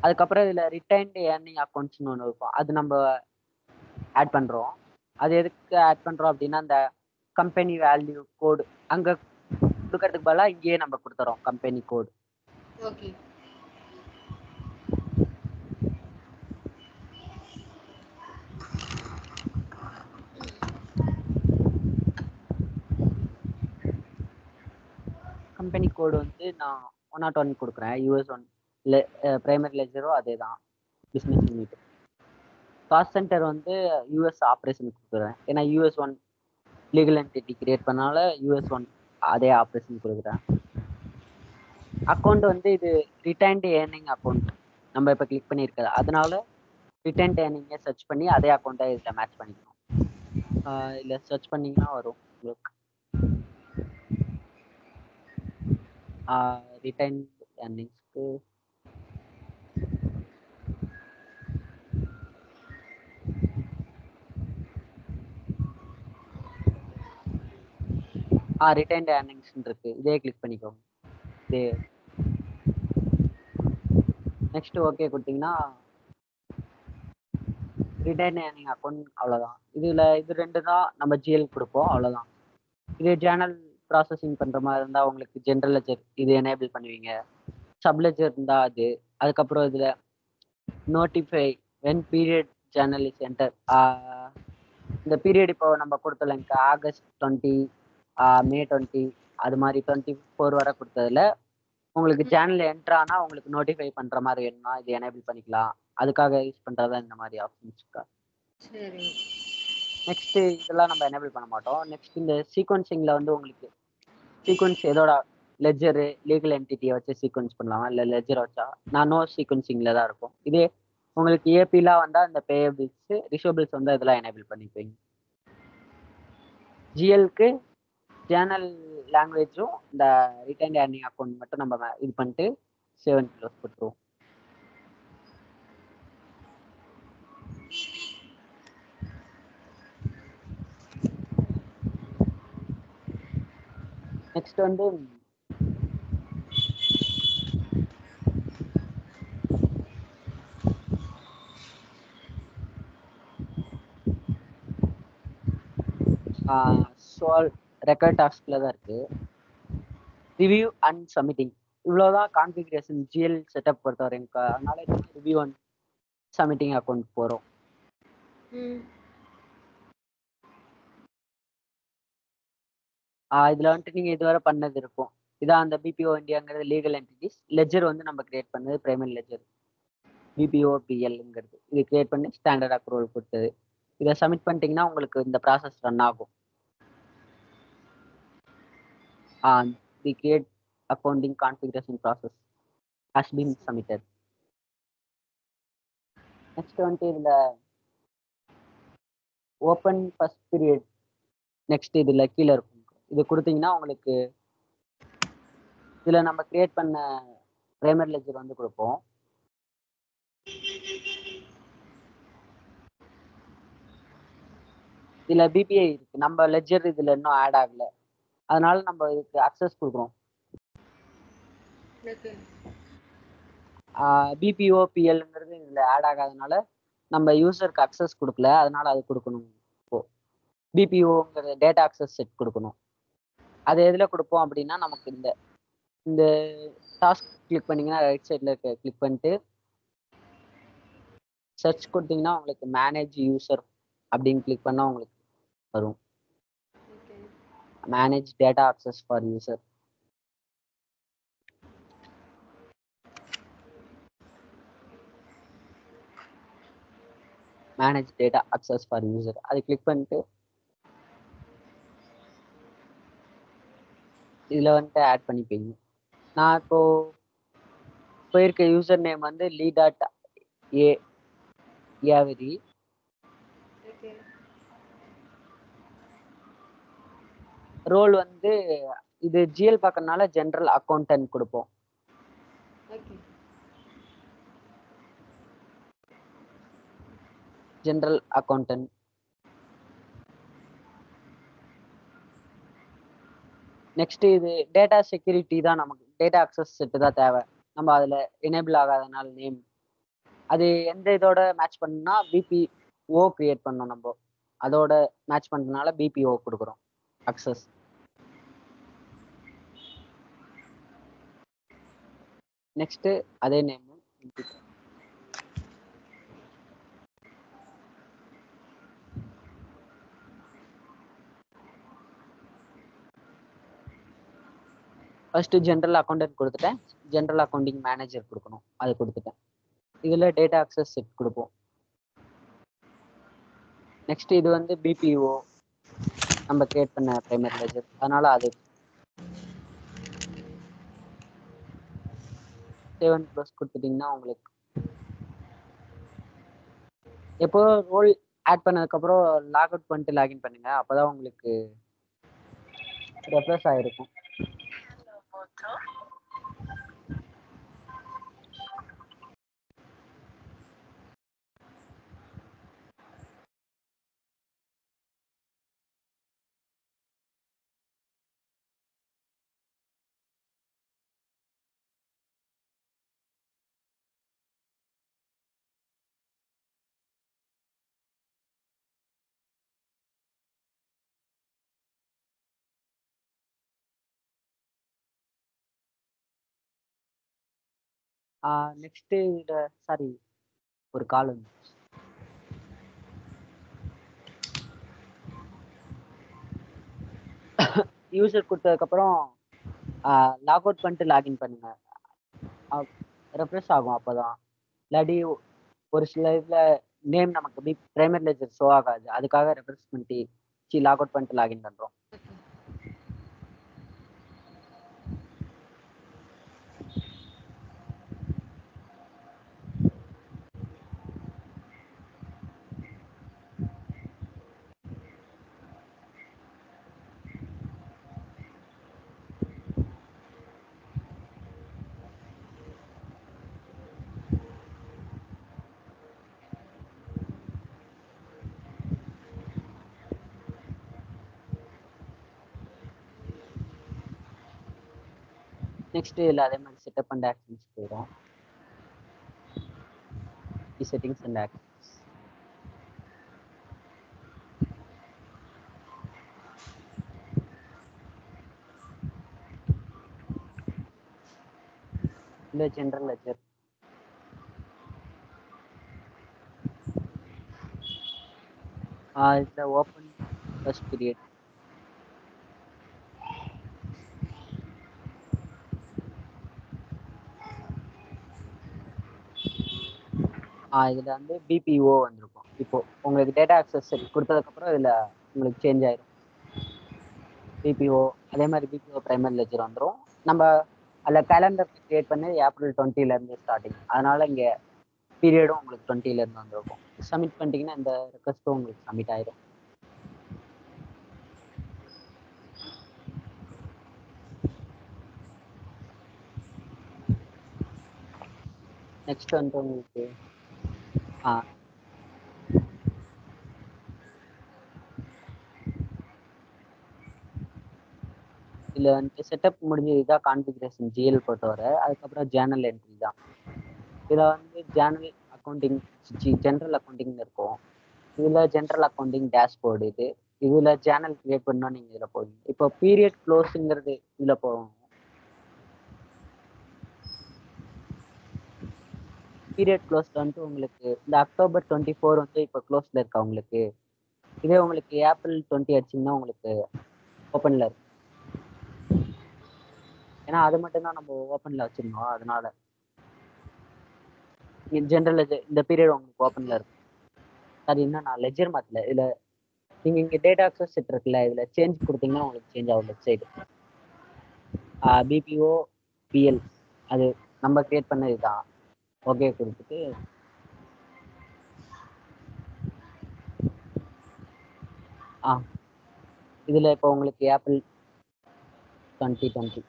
அதுக்கப்புறம் இதுல ரிட்டைன்டு ஏர்னிங் அக்கௌண்ட்ஸ்னு ஒன்று இருக்கும், அது நம்ம ஆட் பண்றோம். அது எதுக்கு ஆட் பண்றோம் அப்படின்னா அந்த கம்பெனி வேல்யூ கோடு அங்க கொடுக்கறதுக்கு பதிலாக இங்கேயே நம்ம கொடுத்துறோம் கம்பெனி கோடு. ஓகே. கம்பெனி கோடு வந்து நான் 101 கொடுக்குறேன். US1 பிரைமரி லெஜரோ அதே தான், பிஸ்னஸ் யூனிட். காஸ்ட் சென்டர் வந்து US ஆப்ரேஷன் கொடுக்குறேன், ஏன்னா US1 legal entity create பண்ணால US1 அதே ஆப்ரேஷன் கொடுக்குறேன். அக்கௌண்ட் வந்து இது ரிட்டைன்டு ஏர்னிங் அக்கௌண்ட் நம்ம இப்போ கிளிக் பண்ணியிருக்கிறது, அதனால ரிட்டைன்டு ஏர்னிங்கை சர்ச் பண்ணி அதே அக்கௌண்ட்டை இதில் மேட்ச் பண்ணிக்கணும். இல்லை சர்ச் பண்ணிங்கன்னா வரும் உங்களுக்கு ரிட்டைன் ஏர்னிங்ஸ்க்கு. ரிட்டைன்டு ஏர்னிங்ஸ் இருக்கு, இதே கிளிக் பண்ணிக்கோங்க. இதே நெக்ஸ்ட் ஓகே கொடுத்தீங்கன்னா ரிட்டைன் ஏர்னிங் அக்கௌண்ட் அவ்வளோதான். இது ரெண்டு தான் நம்ம ஜிஎல் கொடுப்போம், அவ்வளோதான். இது ஜேர்னல் ப்ராசஸிங் பண்ணுற மாதிரி இருந்தால் உங்களுக்கு ஜென்ரல் லெஜர் இது எனேபிள் பண்ணுவீங்க. சப்லெஜர் இருந்தால் அது. அதுக்கப்புறம் இதில் notify when period Journal is enter. இந்த பீரியட் இப்போ நம்ம கொடுத்தலைங்க ஆகஸ்ட் 20 மே 20 அது மாதிரி 24 வரை கொடுத்ததுல உங்களுக்கு சேனல் என்டர் ஆனால் உங்களுக்கு நோட்டிஃபை பண்ணுற மாதிரி வேணும்னா இது எனேபிள் பண்ணிக்கலாம். அதுக்காக யூஸ் பண்ணுறதா இந்த மாதிரி ஆப்ஷன்ஸ்க்கா. சரி. நெக்ஸ்ட் இதெல்லாம் நம்ம எனேபிள் பண்ண மாட்டோம். நெக்ஸ்ட் இந்த சீக்வன்சிங்ல வந்து உங்களுக்கு சீக்வன்ஸ் எதோட லெஜரு லீகல் என்டிட்டியை வச்சு சீக்வன்ஸ் பண்ணலாம், இல்லை லெஜர் வச்சா நான் நோ சீக்வன்சிங்ல தான் இருக்கும். இதே உங்களுக்கு ஏபிலாம் வந்தால் இந்த பேயபிள்ஸ் ரிசோபிள்ஸ் வந்து இதெல்லாம் எனேபிள் பண்ணிப்பீங்க. ஜிஎல்க்கு ஜேர்னல் லாங்குவேஜும் இந்த ரிட்டைன் ஏர்னிங் அக்கௌண்ட் மட்டும் நம்ம இது பண்ணிட்டு சேவ் அண்ட் க்ளோஸ் போட்டுருவோம். நெக்ஸ்ட் வந்து சோல் ரெக்கார்ட் டாஸ்க்ல தான் இருக்கு. ரிவ்யூ அண்ட் சப்மிட்டிங் இவ்வளோதான் கான்ஃபிகரேஷன் ஜிஎல் செட்டப் பொறுத்தவரைக்கும். அதனால ரிவ்யூ அண்ட் சப்மிட்டிங் அக்கௌண்ட் போகிறோம். இதில் வந்துட்டு நீங்கள் இதுவரை பண்ணது இருக்கும். இதான் அந்த பிபிஓ இந்தியாங்கிறது லீகல் என்டிட்டிஸ். லெஜர் வந்து நம்ம கிரியேட் பண்ணது பிரைமரி லெஜர் பிபிஓ பிஎல்ங்கிறது. இது கிரியேட் பண்ணி ஸ்டாண்டர்ட் அப்ரூவல் கொடுத்தது. இதை சப்மிட் பண்ணிட்டீங்கன்னா உங்களுக்கு இந்த ப்ராசஸ் ரன் ஆகும். The create accounting configuration process has been submitted. Next வந்துட்டு இதில் ஓப்பன் ஃபர்ஸ்ட் பீரியட் நெக்ஸ்ட் இதில் கீழே இருக்கும். இது கொடுத்தீங்கன்னா உங்களுக்கு இதில் நம்ம கிரியேட் பண்ண பிரைமரி லெஜர் வந்து கொடுப்போம். இதில் பிபிஐ இருக்கு, நம்ம லெஜர் இதில் இன்னும் ஆட் ஆகல, அதனால நம்ம இதுக்கு அக்சஸ் கொடுக்குறோம். பிபிஓ பிஎல்ங்கிறது இதில் ஆட் ஆகாதனால நம்ம யூசருக்கு அக்சஸ் கொடுக்கல, அதனால அது கொடுக்கணும். இப்போ பிபிஓங்கிற டேட்டா அக்சஸ் செட் கொடுக்கணும். அது எதில் கொடுப்போம் அப்படின்னா நமக்கு இந்த டாஸ்க் கிளிக் பண்ணிங்கன்னா ரைட் சைடில் இருக்க கிளிக் பண்ணிட்டு சர்ச் கொடுத்தீங்கன்னா உங்களுக்கு மேனேஜ் யூசர் அப்படின்னு கிளிக் பண்ணால் உங்களுக்கு வரும் manage data access for user. Manage data access for user அதை கிளிக் பண்ணிட்டு இதில் வந்துட்டு ஆட் பண்ணிப்பீங்க. நான் இப்போ போயிருக்க யூசர் நேம் வந்து lee.ஏவரி. ரோல் வந்து இது ஜிஎல் பார்க்கறதுனால ஜென்ரல் அக்கௌண்டன்ட் கொடுப்போம். General accountant. நெக்ஸ்ட் இது டேட்டா செக்யூரிட்டி தான், நமக்கு டேட்டா அக்சஸ் செட்டு தான் தேவை. நம்ம அதில் எனேபிள் ஆகாதனால நேம் அது எந்த இதோட மேட்ச் பண்ணா பிபிஓ கிரியேட் பண்ணோம், நம்ம அதோட மேட்ச் பண்ணுறதுனால பிபிஓ கொடுக்குறோம் அக்சஸ். நெக்ஸ்ட் அதே நேம் ஃபர்ஸ்ட் ஜென்ரல் அக்கௌண்டன்ட் கொடுத்துட்டேன். ஜென்ரல் அக்கௌண்டிங் மேனேஜர் கொடுக்கணும், அது கொடுத்துட்டேன். இதில் டேட்டா அக்சஸ் செட் கொடுப்போம். நெக்ஸ்ட் இது வந்து பிபிஓ நம்ம கிரியேட் பண்ண பிரைமரி லெஜர், அதனால அது சேவ் அண்ட் க்ளோஸ் கொடுத்துட்டிங்கன்னா உங்களுக்கு எப்போ ரோல் ஆட் பண்ணதுக்கப்புறம் லாக் அவுட் பண்ணிட்டு லாகின் பண்ணுங்க, அப்போதான் உங்களுக்கு ரெஃப்ரெஷ் ஆகிருக்கும். நெக்ஸ்ட் சாரி ஒரு கால் வந்து யூசர் கொடுத்ததுக்கப்புறம் லாக் அவுட் பண்ணிட்டு லாகின் பண்ணுங்க, ரெஃப்ரெஷ் ஆகும் அப்போதான். இல்லாட்டி ஒரு சில இதில் நேம் நமக்கு பிரைமரி லெஜர் ஷோ ஆகாது. அதுக்காக ரெஃபரன்ஸ் பண்ணிட்டு லாக் அவுட் பண்ணிட்டு லாகின் பண்றோம். நெக்ஸ்ட் இதில் அதே மாதிரி செட்டப் அண்ட் ஆக்ஷன்ஸ் போயிடும். Settings and actions. இல்லை ஜென்ரல் லெஜர். இதில் ஓப்பன் ஃபர்ஸ்ட் பீரியட். இதில் வந்து பிபிஓ வந்திருக்கும். இப்போ உங்களுக்கு டேட்டா ஆக்சஸ் செட் கொடுத்ததுக்கப்புறம் இதில் உங்களுக்கு சேஞ்ச் ஆயிடும் பிபிஓ. அதே மாதிரி பிபிஓ பிரைமரி லெஜர் வந்துடும். நம்ம அதில் கேலண்டர் கிரியேட் பண்ணி ஏப்ரல் 20 ஸ்டார்டிங். அதனால இங்கே பீரியடும் உங்களுக்கு 20 வந்துருக்கும். சப்மிட் பண்ணிட்டீங்கன்னா இந்த ரெக்வஸ்ட்டும் உங்களுக்கு சப்மிட் ஆயிடும். நெக்ஸ்ட் வந்து உங்களுக்கு இதில் வந்து செட்டப் முடிஞ்சது. இதான் கான்ஃபிகரேஷன் ஜிஎல் பொறுத்தவரை. அதுக்கப்புறம் ஜேர்னல் என்ட்ரி தான். இதில் வந்து ஜேர்னல் அக்கௌண்டிங் ஜென்ரல் அக்கௌண்டிங்னு இருக்கும். இதில் ஜென்ரல் அக்கௌண்டிங் டேஷ்போர்டு. இதில் சேனல் கிரியேட் பண்ணால் நீங்கள் இதில் போவீங்க. இப்போ பீரியட் க்ளோஸுங்கிறது இதில் போகும். பீரியட் க்ளோஸில் வந்து உங்களுக்கு இந்த அக்டோபர் 24 வந்து இப்போ க்ளோஸில் இருக்கா உங்களுக்கு. இதே உங்களுக்கு ஏப்ரல் 20 அடிச்சிங்கன்னா உங்களுக்கு ஓப்பனில் இருக்கு. ஏன்னா அது மட்டும்தான் நம்ம ஓப்பனில் வச்சுருந்தோம். அதனால ஜென்ரல் இந்த பீரியட் உங்களுக்கு ஓப்பனில் இருக்கும். அது இன்னும் நான் லெஜர் மாற்றல. இதில் நீங்கள் இங்கே டேட்டா ஆக்சஸ் செட் இருக்குல்ல, இதில் சேஞ்ச் கொடுத்தீங்கன்னா உங்களுக்கு சேஞ்ச் ஆகும் லெஃப்ட் சைடு. பிபிஓ பிஎல் அது நம்ம கிரியேட் பண்ணது தான். ஓகே கொடுத்துட்டு இதில் இப்போ உங்களுக்கு ஏப்ரல் 2020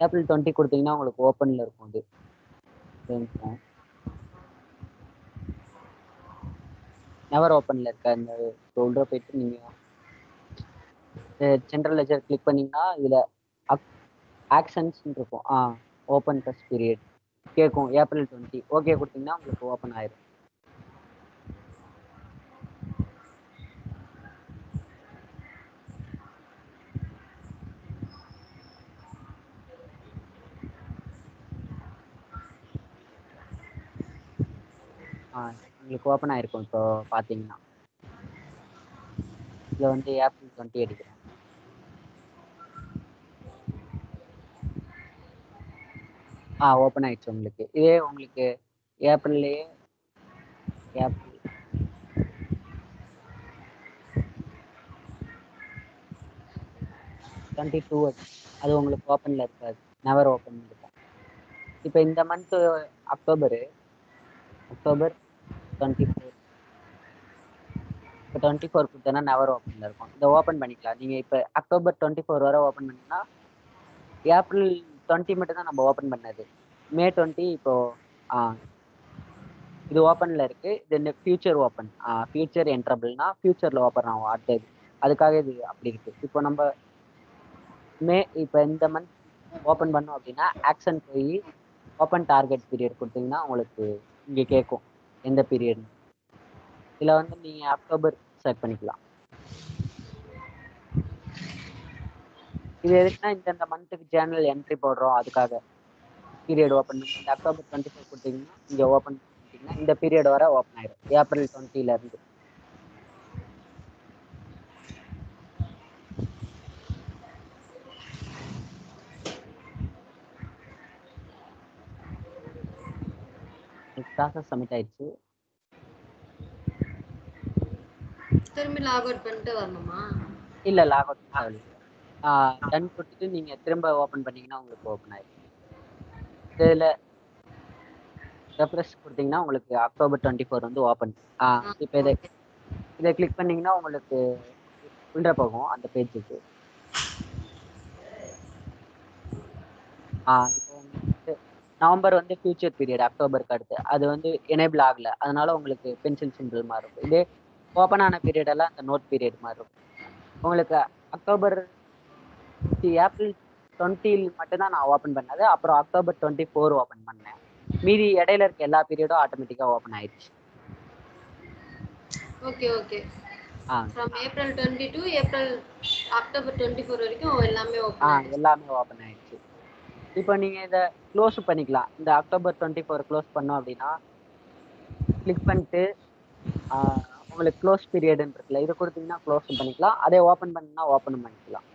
ஏப்ரல் 20 கொடுத்தீங்கன்னா உங்களுக்கு ஓப்பனில் இருக்கும். அது நெவர் ஓப்பனில் இருக்க இந்த உள்ள போயிட்டு நீங்கள் ஜென்ரல் லெஜர் கிளிக் பண்ணிங்கன்னா இதில் ஆக்ஷன்ஸ் இருக்கும். ஓப்பன் ஃபர்ஸ்ட் பீரியட் கேட்கும். ஏப்ரல் 20 ஓகே கொடுத்தீங்கன்னா உங்களுக்கு ஓப்பன் ஆயிடும். உங்களுக்கு ஓப்பன் ஆயிருக்கும். இப்போ பார்த்தீங்கன்னா இதில் வந்து ஏப்ரல் 20 அடிக்கிறேன். ஓப்பன் ஆயிடுச்சு உங்களுக்கு. இதே உங்களுக்கு ஏப்ரல்லையே ஏப்ரல் 22 அது உங்களுக்கு ஓப்பனில் இருக்காது. நெவர் ஓப்பன் இருக்கும். இப்போ இந்த மந்த்து அக்டோபர் 24 இப்போ 24 கொடுத்தேன்னா நெவர் ஓப்பனில் இருக்கும். இதை ஓப்பன் பண்ணிக்கலாம். நீங்கள் இப்போ அக்டோபர் 24 வரை ஓப்பன் பண்ணிங்கன்னா ஏப்ரல் 20 மட்டும் தான் நம்ம ஓப்பன் பண்ணது. மே 20 இப்போ இது ஓப்பனில் இருக்கு. இது ஃபியூச்சர் ஓப்பன். ஃபியூச்சர் என்ட்ரபிள்னா ஃபியூச்சரில் ஓப்பன் ஆகும் அடுத்தது. அதுக்காக இது அப்படி இருக்கு. இப்போ நம்ம இப்போ இந்த மந்த் ஓப்பன் பண்ணோம் அப்படின்னா ஆக்ஷன் போய் ஓப்பன் டார்கெட் பீரியட் கொடுத்தீங்கன்னா உங்களுக்கு இங்கே கேட்கும் எந்த பீரியட். இதில் வந்து நீங்கள் அக்டோபர் செலக்ட் பண்ணிக்கலாம். இது எதுக்குன்னா இந்த மந்த்துக்கு ஜேர்னல் என்ட்ரி போடுறோம். அதுக்காக பீரியட் ஓப்பன் பண்ணி இந்த அக்டோபர் 24 கொடுத்தீங்கன்னா இங்கே ஓப்பன் பண்ணிட்டீங்கன்னா இந்த பீரியட் வர ஓப்பன் ஆயிடும். ஏப்ரல் 20 ப்ராசஸ் சப்மிட் ஆயிடுச்சு. திரும்பி லாக் அவுட் பண்ணிட்டு வரணுமா? இல்ல லாக் அவுட் தேவையில்ல. டன் கொடுத்துட்டு நீங்க திரும்ப ஓபன் பண்ணீங்கன்னா உங்களுக்கு ஓபன் ஆயிடும். இதுல ரெஃப்ரெஷ் கொடுத்தீங்கன்னா உங்களுக்கு October 24 வந்து ஓபன். இப்போ இதை கிளிக் பண்ணீங்கன்னா உங்களுக்கு உள்ள போகும் அந்த பேஜுக்கு. இப்போ உங்களுக்கு நவம்பர் வந்து ஃபியூச்சர் பீரியட், அக்டோபருக்கு அடுத்து அது வந்து எனேபிள் ஆகல, அதனால உங்களுக்கு பென்சில் சிம்பிள் மாதிரி இருக்கும். இதே ஓப்பன் ஆன பீரியட் எல்லாம் அந்த நோட் பீரியட் மாதிரி இருக்கும். உங்களுக்கு ஏப்ரல் 20 மட்டும்தான் நான் ஓப்பன் பண்ணது. அப்புறம் October 24 ஓப்பன் பண்ணேன். மீதி இடையில இருக்க எல்லா பீரியடும் ஆட்டோமேட்டிக்கா ஓப்பன் ஆயிடுச்சு. Okay okay. from April 20 to October 24 வரைக்கும் எல்லாமே ஓபன் ஆயிடுச்சு. எல்லாமே ஓப்பன் ஆயிடுச்சு. இப்போ நீங்க இதை க்ளோஸ் பண்ணிக்கலாம். இந்த October 24 க்ளோஸ் பண்ணோம் அப்படின்னா கிளிக் பண்ணிட்டு உங்களுக்கு க்ளோஸ் பீரியட்னு இருக்குல்ல, இதை கொடுத்தீங்கன்னா க்ளோஸ் பண்ணிக்கலாம். அதே ஓப்பன் பண்ணா ஓப்பன் பண்ணிக்கலாம்.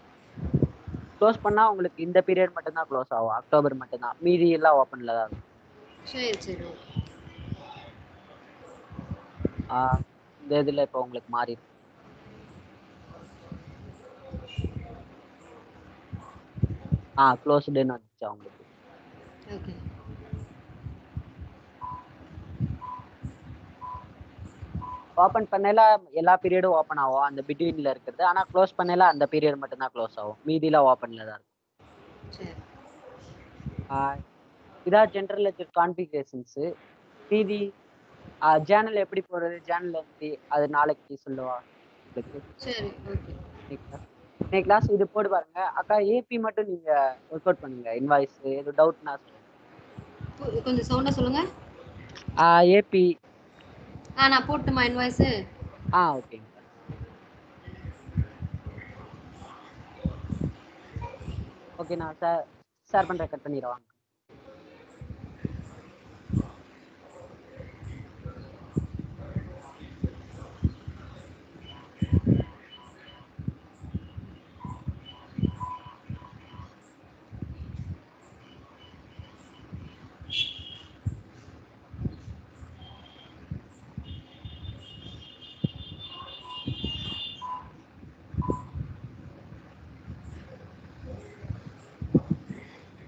க்ளோஸ் பண்ணா உங்களுக்கு இந்த பீரியட் மட்டும்தான் க்ளோஸ் ஆகும், அக்டோபர் மட்டும்தான். மீதி எல்லாம் ஓப்பன்ல தான் இருக்கும். சரி சரி. இந்த இதுல இப்போ உங்களுக்கு மாறி இருக்கு. க்ளோஸ்டுன்னு வந்துச்சு உங்களுக்கு. ஓகே. ஓப்பன் பண்ணல எல்லா பீரியடும் ஓப்பன் ஆகும் அந்த பிட்வீன்ல இருக்கிறது. ஆனா க்ளோஸ் பண்ணல அந்த பீரியட் மட்டும் தான் க்ளோஸ் ஆகும், மீதிலாம் ஓப்பன்ல தான் இருக்கும். சரி. இதான் ஜெனரல் லெட்ஜர் கான்ஃபிகரேஷன்ஸ். மீதி ஜேர்னல் எப்படி போறது, ஜேர்னல் வந்து அது நாளைக்கு சொல்லுவா உங்களுக்கு. சரி ஓகே. இன்னைக்கு கிளாஸ் இது போட்டு பாருங்க. அக்கா ஏபி மட்டும் நீங்க ஒர்க் அவுட் பண்ணுங்க. இன்வாய்ஸ் எது டவுட்னா சொல்லுங்க. கொஞ்சம் சவுண்டா சொல்லுங்க. ஏபி நான் போட்டுமா இன்வாய்ஸ்? ஓகேங்க. ஓகே, நான் ஷேர் பண்றேன், கட் பண்ணிடுவாங்க.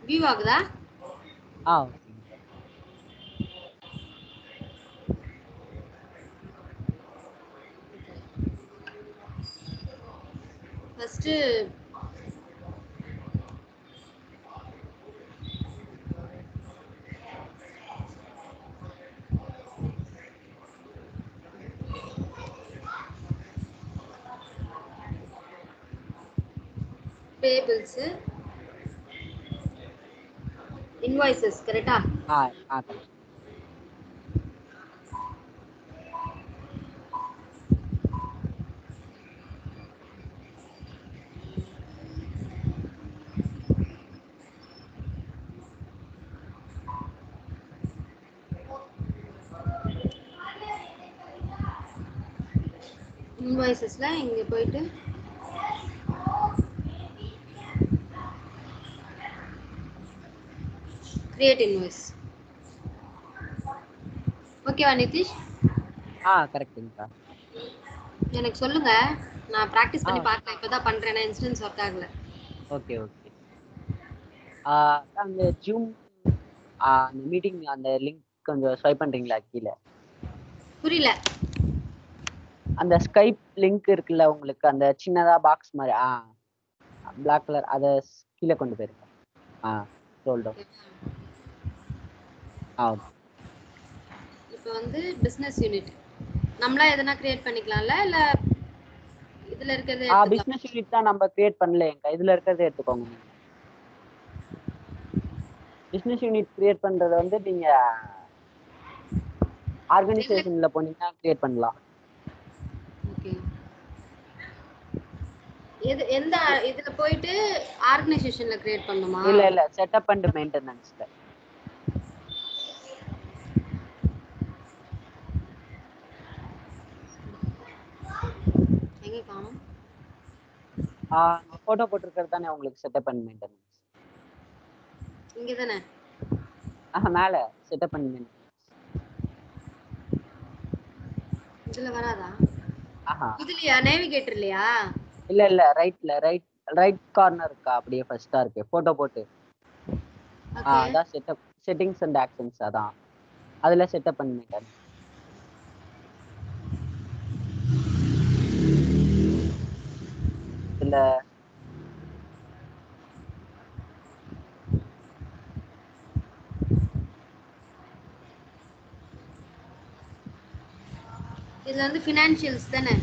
வியூ ஆகுதா? ஓகேங்க. ஃபர்ஸ்ட் பேபிள்ஸ் இன்வாய்சஸ் கரெக்ட்டா? கரெக்ட். இன்வாய்சஸ்ல இங்க போயிட்டு கிரியேட் இன்வாய்ஸ். ஓகேவா நிதிஷ்? கரெக்ட்டுங்கக்கா. எனக்கு சொல்லுங்க, நான் பிராக்டிஸ் பண்ணி பார்க்கறேன். இப்பதான் பண்றேன், இன்ஸ்டன்ஸ் ஒர்க் ஆகல. Okay okay. அந்த ஜூம் அந்த மீட்டிங் அந்த லிங்க் கொஞ்சம் ஸ்வைப் பண்றீங்களா கீழே? புரியல. அந்த ஸ்கைப் லிங்க் இருக்குல்ல உங்களுக்கு, அந்த சின்னதா பாக்ஸ் மாதிரி பிளாக் கலர், அதை கீழே கொண்டு போயிருங்க. Scroll down. இப்போ வந்து பிசினஸ் யூனிட் நம்மளா எதனா கிரியேட் பண்ணிக்கலாம்ல, இல்ல இதுல இருக்கிறது எடுத்துக்கலாம்? பிசினஸ் யூனிட் தான் நம்ம கிரியேட் பண்ணலங்க, இதுல இருக்கிறத எடுத்துக்கோங்க. நீங்க பிசினஸ் யூனிட் கிரியேட் பண்றது வந்து நீங்க ஆர்கனைசேஷன்ல போனீங்கன்னா கிரியேட் பண்ணலாம். ஓகே. எந்த இதுல போயிட்டு ஆர்கனைசேஷன்ல கிரியேட் பண்ணுமா? இல்ல செட்டப் அண்ட் மெயின்டெனன்ஸ்ல. எங்க காணோம்? போட்டோ போட்டிருக்கிறது தானே உங்களுக்கு செட்டப் அண்ட் மெயின்டெனன்ஸ். இங்க தானே? மேல செட்டப் அண்ட் மெயின்டெனன்ஸ். இதுல வராதா? ஆஹா இதுலயா? நேவிகேட்டர் இல்லையா? இல்ல ரைட் கார்னர் இருக்கா, அப்படியே ஃபர்ஸ்டா இருக்கு போட்டோ போட்டு. ஓகே. அதான் செட்டிங்ஸ் அண்ட் ஆக்ஷன்ஸ், அதான் அதுல செட்டப் பண்ணிட்டேன். இதுல இதுல வந்து ஃபினான்ஷியல்ஸ் தானே?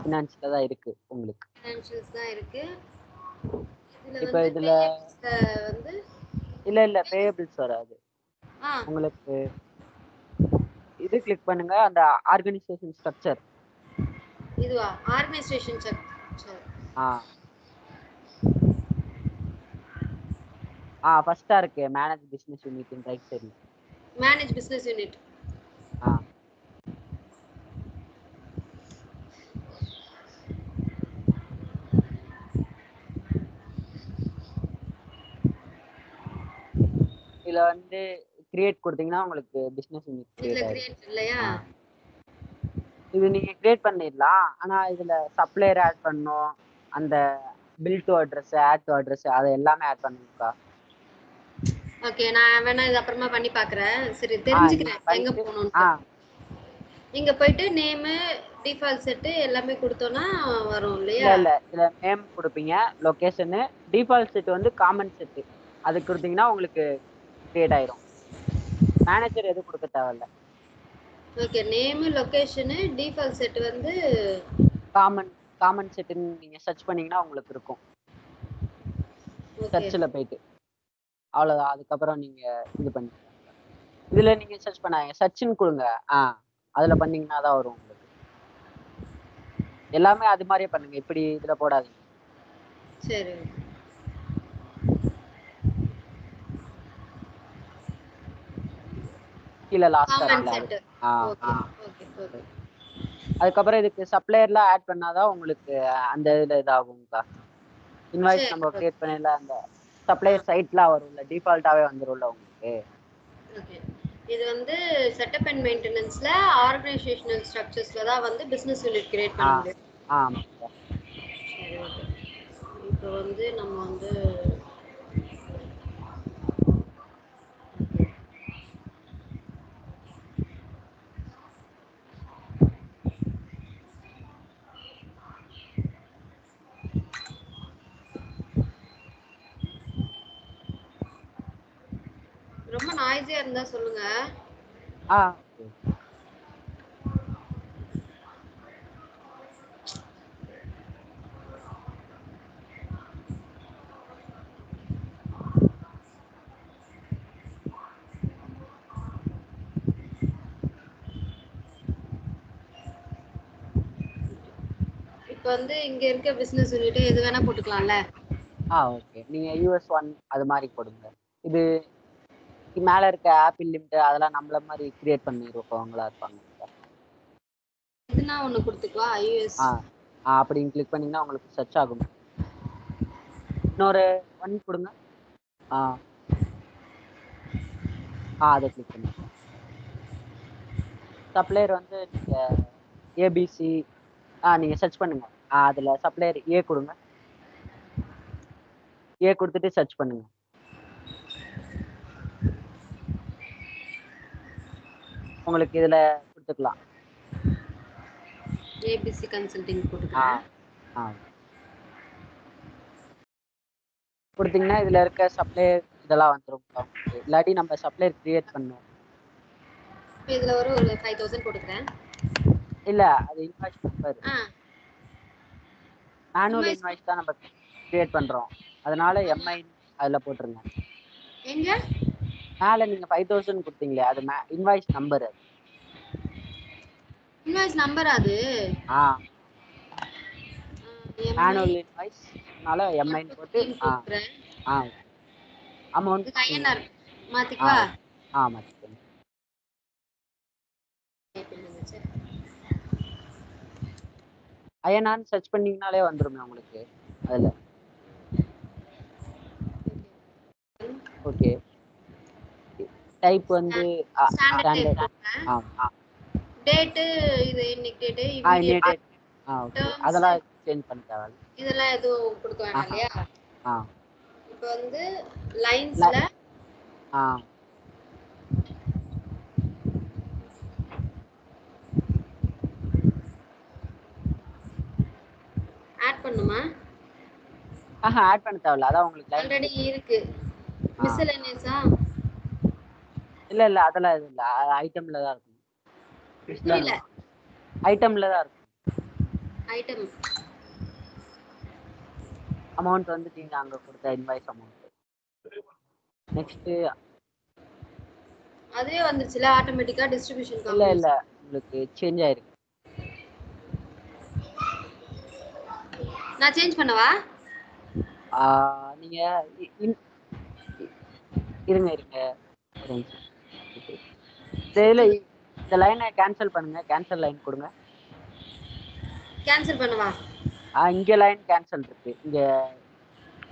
ஃபினான்ஸ்ல தான் இருக்கு உங்களுக்கு. ஃபினான்ஷியல்ஸ் தான் இருக்கு. இதுல இப்ப வந்து இதுல பேயபிள்ஸ்ல வந்து இல்ல பேயபிள்ஸ் வராது ஆ உங்களுக்கு. இது கிளிக் பண்ணுங்க, அந்த ஆர்கனைசேஷன் ஸ்ட்ரக்சர். இதுவா? Organisation structure. ஃபர்ஸ்டா இருக்கு மேனேஜ் பிசினஸ் யூனிட் ரைட் சைடுல. Manage business unit. இதுல வந்து கிரியேட் கொடுத்தீங்கன்னா உங்களுக்கு பிசினஸ் யூனிட் இதுல கிரியேட் ஆயிடும். கிரியேட் இல்லையா? இது நீங்க கிரியேட் பண்ணிடலாம். ஆனா இதுல சப்ளையர் ஆட் பண்ணணும், அந்த bill to address, add to address, அதை எல்லாமே ஆட் பண்ணுங்கக்கா. ஓகே, நான் வேணா இது அப்புறமா பண்ணி பார்க்கறேன். சரி, நீங்க தெரிஞ்சுக்கிறேன் எங்க பண்ணிட்டு போகணும்னு. இங்க போயிட்டு நேம், டிஃபால்ட் செட் எல்லாமே கொடுத்தோம்னா வரும் இல்லையா? இல்ல இதுல நேம் கொடுப்பீங்க, லொகேஷனு, டிஃபால்ட் செட் வந்து காமன் செட், அது கொடுத்தீங்கன்னா உங்களுக்கு கிரியேட் ஆயிரும். மேனேஜர் எதுவும் கொடுக்க தேவையில்ல. Okay, name, location, default set வந்து காமன் செட்னு நீங்க சர்ச் பண்ணீங்கன்னா உங்களுக்கு இருக்கும். ஓகே. சர்ச்சில் போயிட்டு அவ்வளவுதான். அதுக்கப்புறம் நீங்க இது பண்ணிக்கலாம். இதுல நீங்க சர்ச் பண்ணாங்க, சர்ச்னு கொடுங்க. அதுல பண்ணீங்கன்னா தான் வரும் உங்களுக்கு. எல்லாமே அது மாதிரியே பண்ணுங்க, இப்படி இதுல போடாதீங்க. சரி. கீழே லாஸ்டா காமன் இருக்குல்ல, செட். Okay okay okay. அதுக்கப்புறம் இதுக்கு சப்ளையர்லாம் ஆட் பண்ணாதான் உங்களுக்கு அந்த இதுல இதாகும்க்கா. இன்வாய்ஸ் சரி, நம்ம ஓகே. கிரியேட் பண்ணல, அந்த சப்ளையர் சைட்லாம் வரும்ல, டிஃபால்ட்டாவே வந்துரும்ல உங்களுக்கு. ஓகே. இது வந்து செட்டப் அண்ட் மெயின்டெனன்ஸ்ல ஆர்கனைசேஷனல் ஸ்ட்ரக்சர்ஸ்ல தான் வந்து பிசினஸ் யூனிட் கிரியேட் பண்ண முடியும். ஆமாக்கா. சரி, ஓகே. இப்போ வந்து நம்ம வந்து ரொம்ப நாய்ஸியா இருந்தா சொல்லுங்க. ஓகே. இப்போ வந்து இங்க இருக்க பிசினஸ் யூனிட் எது வேணா போட்டுக்கலாம்ல? ஓகே, நீங்க US1 அது மாதிரி போடுங்க. இது மேல இருக்க ஆப்பிள் லிமிட் அதெல்லாம் நம்மள மாதிரி கிரியேட் பண்ணிருக்கவங்களா இருப்பாங்க. இதுனா ஒண்ணு கொடுத்துக்கலாம். யூஎஸ் அப்படின்னு கிளிக் பண்ணீங்கன்னா உங்களுக்கு சர்ச் ஆகும். இன்னொரு 1 கொடுங்க. அதை கிளிக் பண்ணுங்க. சப்ளையர் வந்து நீங்க ஏபிசி நீங்க சர்ச் பண்ணுங்க. அதுல சப்ளையர் ஏ கொடுங்க. ஏ கொடுத்துட்டு சர்ச் பண்ணுங்க. உங்களுக்கு இதுல கொடுத்துக்கலாம். ஏபிசி கன்சல்டிங் போட்டுக்கிறேன். கொடுத்தீங்கன்னா இதுல இருக்க சப்ளையர் இதெல்லாம் வந்துரும். இல்லாட்டி நம்ம சப்ளையர் கிரியேட் பண்ணோம். இதுல ஒரு 5000 போட்டுக்கிறேன். இல்ல, அது இன்வாய்ஸ் நம்பர். மேனுவல் இன்வாய்ஸ் தான் நம்ம கிரியேட் பண்றோம், அதனால எம்ஐ அதுல போட்டுருங்க. எங்க மேல நீங்க 5000 கொடுத்தீங்களே, அது இன்வாய்ஸ் நம்பர். அது இன்வாய்ஸ் நம்பர். அது மேனுவல் இன்வாய்ஸ்னால எம்ஐ போட்டு அமௌண்ட் ஐஎன்ஆர் மாத்திக்குவா. மாத்திக்கோங்க. ஐஎன்ஆர் சர்ச் பண்ணீங்கனாலே வந்துருமே உங்களுக்கு அதுல. ஓகே, டைப் வந்து ஸ்டாண்டர்ட். டேட்டு இது இன்னைக்கு டேட்டு இன்னைய இமிடியேட் டேட் ஓகே டேர்ம்ஸ் அதெல்லாம் சேஞ்ச் பண்ண தேவையில்ல. இதெல்லாம் எதுவும் கொடுக்க வேணாம் ஆஹா இல்லையா? ஆ இப்போ வந்து லைன்ஸ்ல ஆ ஆட் பண்ணுமா? ஆட் பண்ண தேவையில்ல. அதான் உங்களுக்கு லைன் ஆல்ரெடி இருக்கு. ஆ மிஸ்செலேனியஸா? இல்ல இல்ல அதெல்லாம் எதுவும் இல்ல. ஐட்டம்ல தான் இருக்கும். புரியல. ஐட்டம்ல தான் இருக்கும். ஐட்டம் அமௌண்ட் வந்து நீங்க அங்க கொடுத்த இன்வாய்ஸ் அமௌண்ட். நெக்ஸ்ட் அதுவே வந்துருச்சுல ஆட்டோமேட்டிக்கா டிஸ்ட்ரிபியூஷன் இல்ல காம்பனன்ஸ். இல்ல உங்களுக்கு சேஞ்ச் ஆயிருக்கு. நான் சேஞ்ச் பண்ணவா? நீங்க இருங்க இருங்க ஒரு நிமிஷம். இதுல இந்த லைனை கேன்சல் பண்ணுங்க. கேன்சல் லைன் கொடுங்க. கேன்சல் பண்ணவா? இங்க லைன் கேன்சல் இருக்கு. இங்க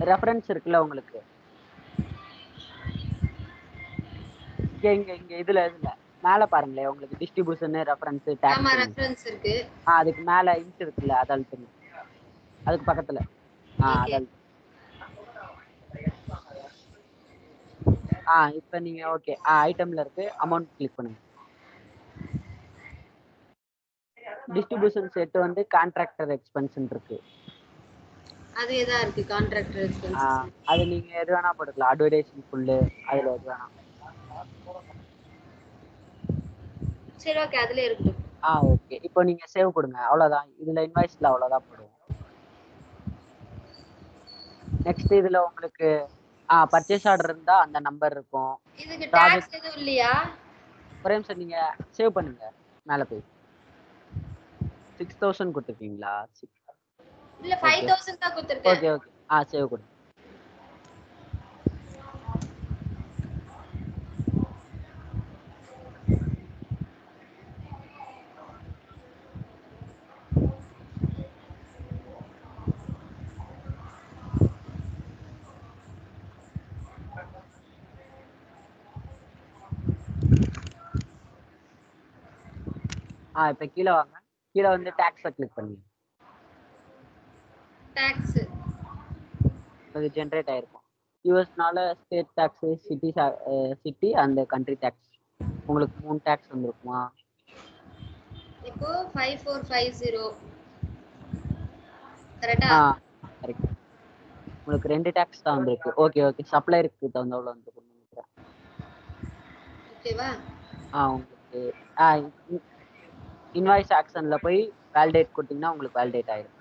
ரெஃபரன்ஸ் இருக்குல்ல உங்களுக்கு. இங்க இங்க இங்க இதுல மேல பாருங்களேன். உங்களுக்கு டிஸ்ட்ரிபியூஷன் ரெஃபரன்ஸ் ஆமா டாக்ஸ் ரெஃபரன்ஸ் இருக்கு. அதுக்கு மேல இன்ட் இருக்குல்ல அதை அழுத்துங்க. அதுக்கு பக்கத்துல ஓகே. அதை இப்ப நீங்க ஓகே ஐட்டம்ல இருக்கு. அமௌண்ட் கிளிக் பண்ணுங்க. டிஸ்ட்ரிபியூஷன் செட் வந்து கான்ட்ராக்டர் எக்ஸ்பென்ஸ் இருக்கு. அது எதா இருக்கு கான்ட்ராக்டர் எக்ஸ்பென்சஸ். அது நீங்க எது வேணா போட்டுக்கலாம். அட்வர்டைசிங் ஃபுல்லு அதுல எது வேணா. சரி ஓகே அதுல இருக்கட்டும். ஓகே இப்போ நீங்க சேவ் கொடுங்க. அவ்வளவுதான். இதுல இன்வாய்ஸ்ல அவ்வளவுதான் போடுவோம். நெக்ஸ்ட் இதுல உங்களுக்கு பர்ச்சேஸ் ஆர்டர் இருந்தா அந்த நம்பர் இருக்கும். இதுக்கு டாக்ஸ் எதுவும் இல்லையா? ஒரே நிமிஷம் நீங்க சேவ் பண்ணுங்க. மேல போய் 6000 கொடுத்துருக்கீங்களா? இல்ல 5000 தான் கொடுத்திருக்கேன். ஓகே ஓகே சேவ் கொடுங்க. இப்ப கீழே வாங்க. கீழே வந்து டாக்ஸை கிளிக் பண்ணுங்க. டாக்ஸ் அது ஜென்ரேட் ஆயிருக்கும். யூஎஸ்னால state tax, city and country tax உங்களுக்கு 3 டாக்ஸ் வந்துருக்குமா? இப்போ 5450 கரெக்ட்டா? கரெக்ட். உங்களுக்கு 2 டாக்ஸ் தான் வந்திருக்கு. ஓகே ஓகே சப்ளையருக்கு தகுந்தவள வந்து நினைக்கிறேன். ஓகேவா? உங்களுக்கு இன்வாய்ஸ் ஆக்ஷன்ல போய் வேலிடேட் கொடுத்தீங்கன்னா உங்களுக்கு வேலிடேட் ஆயிடும்.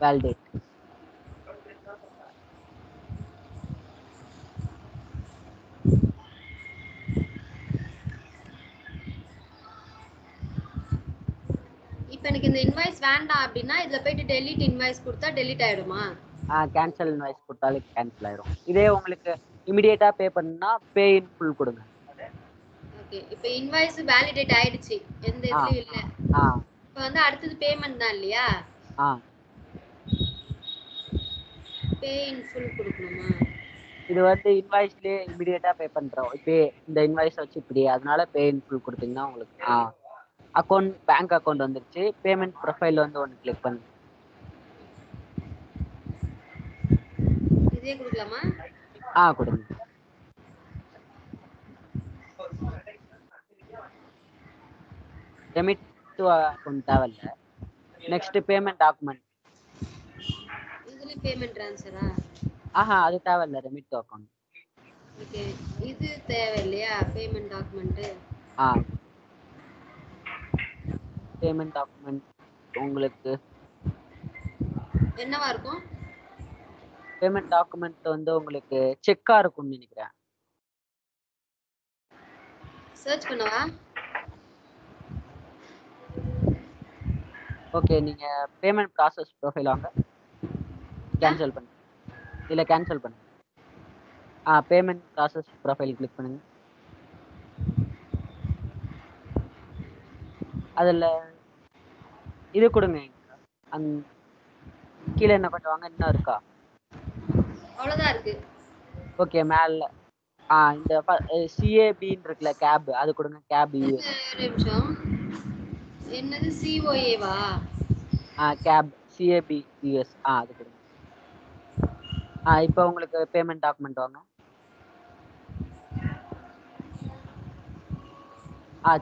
வேலிடேட் இப்போ எனக்கு இந்த இன்வாய்ஸ் வேண்டாம் அப்படின்னா இதுல போயிட்டு டெலீட் இன்வாய்ஸ் கொடுத்தா டெலீட் ஆயிடுமா? கேன்சல் இன்வாய்ஸ் கொடுத்தாலே கேன்சல் ஆயிடும். இதே உங்களுக்கு இமிடியேட்டா பே பண்ணா பே இன் ஃபுல் கொடுங்க. ஓகே இப்போ இன்வாய்ஸ் வேலிடேட் ஆயிடுச்சு. எந்த இதுலயும் இல்ல. இப்போ வந்து அடுத்தது பேமெண்ட் தான் இல்லையா? பே இன் ஃபுல் கொடுக்கணுமா? இது வந்து இன்வாய்ஸ்லயே இமிடியேட்டா பே பண்றோம். இப்போ இந்த இன்வாய்ஸ் வச்சு இப்படி அதனால பே இன் ஃபுல் கொடுத்தீங்கன்னா உங்களுக்கு அக்கௌண்ட் பேங்க் அக்கௌண்ட் வந்துருச்சு. பேமெண்ட் ப்ரொஃபைல் வந்து ஒன்று கிளிக் பண்ணுங்க. இதே கொடுக்கலாமா? கொடுங்க. ரெமிட் டு அக்கௌண்ட் தேவையில்ல. Next payment document. இதுல பேமெண்ட் ட்ரான்ஸ்ஃபரா? அது தேவையில்ல. Remit to account. ஓகே இது தேவை இல்லையா பேமெண்ட் டாக்குமெண்ட்? பேமெண்ட் டாக்குமெண்ட் உங்களுக்கு என்னவா இருக்கும்? பேமெண்ட் டாக்குமெண்ட் வந்து உங்களுக்கு செக்கா இருக்கும்னு நினைக்கிறேன். சர்ச் பண்ணவா? ஓகே நீங்க பேமெண்ட் ப்ராசஸ் ப்ரொஃபைல் வாங்க. கேன்சல் பண்ணுங்க. இல்ல கேன்சல் பண்ணுங்க. பேமெண்ட் ப்ராசஸ் ப்ரொஃபைல் கிளிக் பண்ணுங்க. அதுல இது கொடுங்க. கீழே என்ன பண்ணுவாங்க? இன்னும் இருக்கா? அவ்வளவுதான் இருக்கு. ஓகே மேல இந்த சிஏபின்னு இருக்குல்ல, கேப், அது கொடுங்க. Cap US. ஒரு நிமிஷம். என்னது சிஓஏவா? Gap CAP US. அது கொடுங்க. இப்போ உங்களுக்கு பேமெண்ட் டாக்குமெண்ட் வாங்க.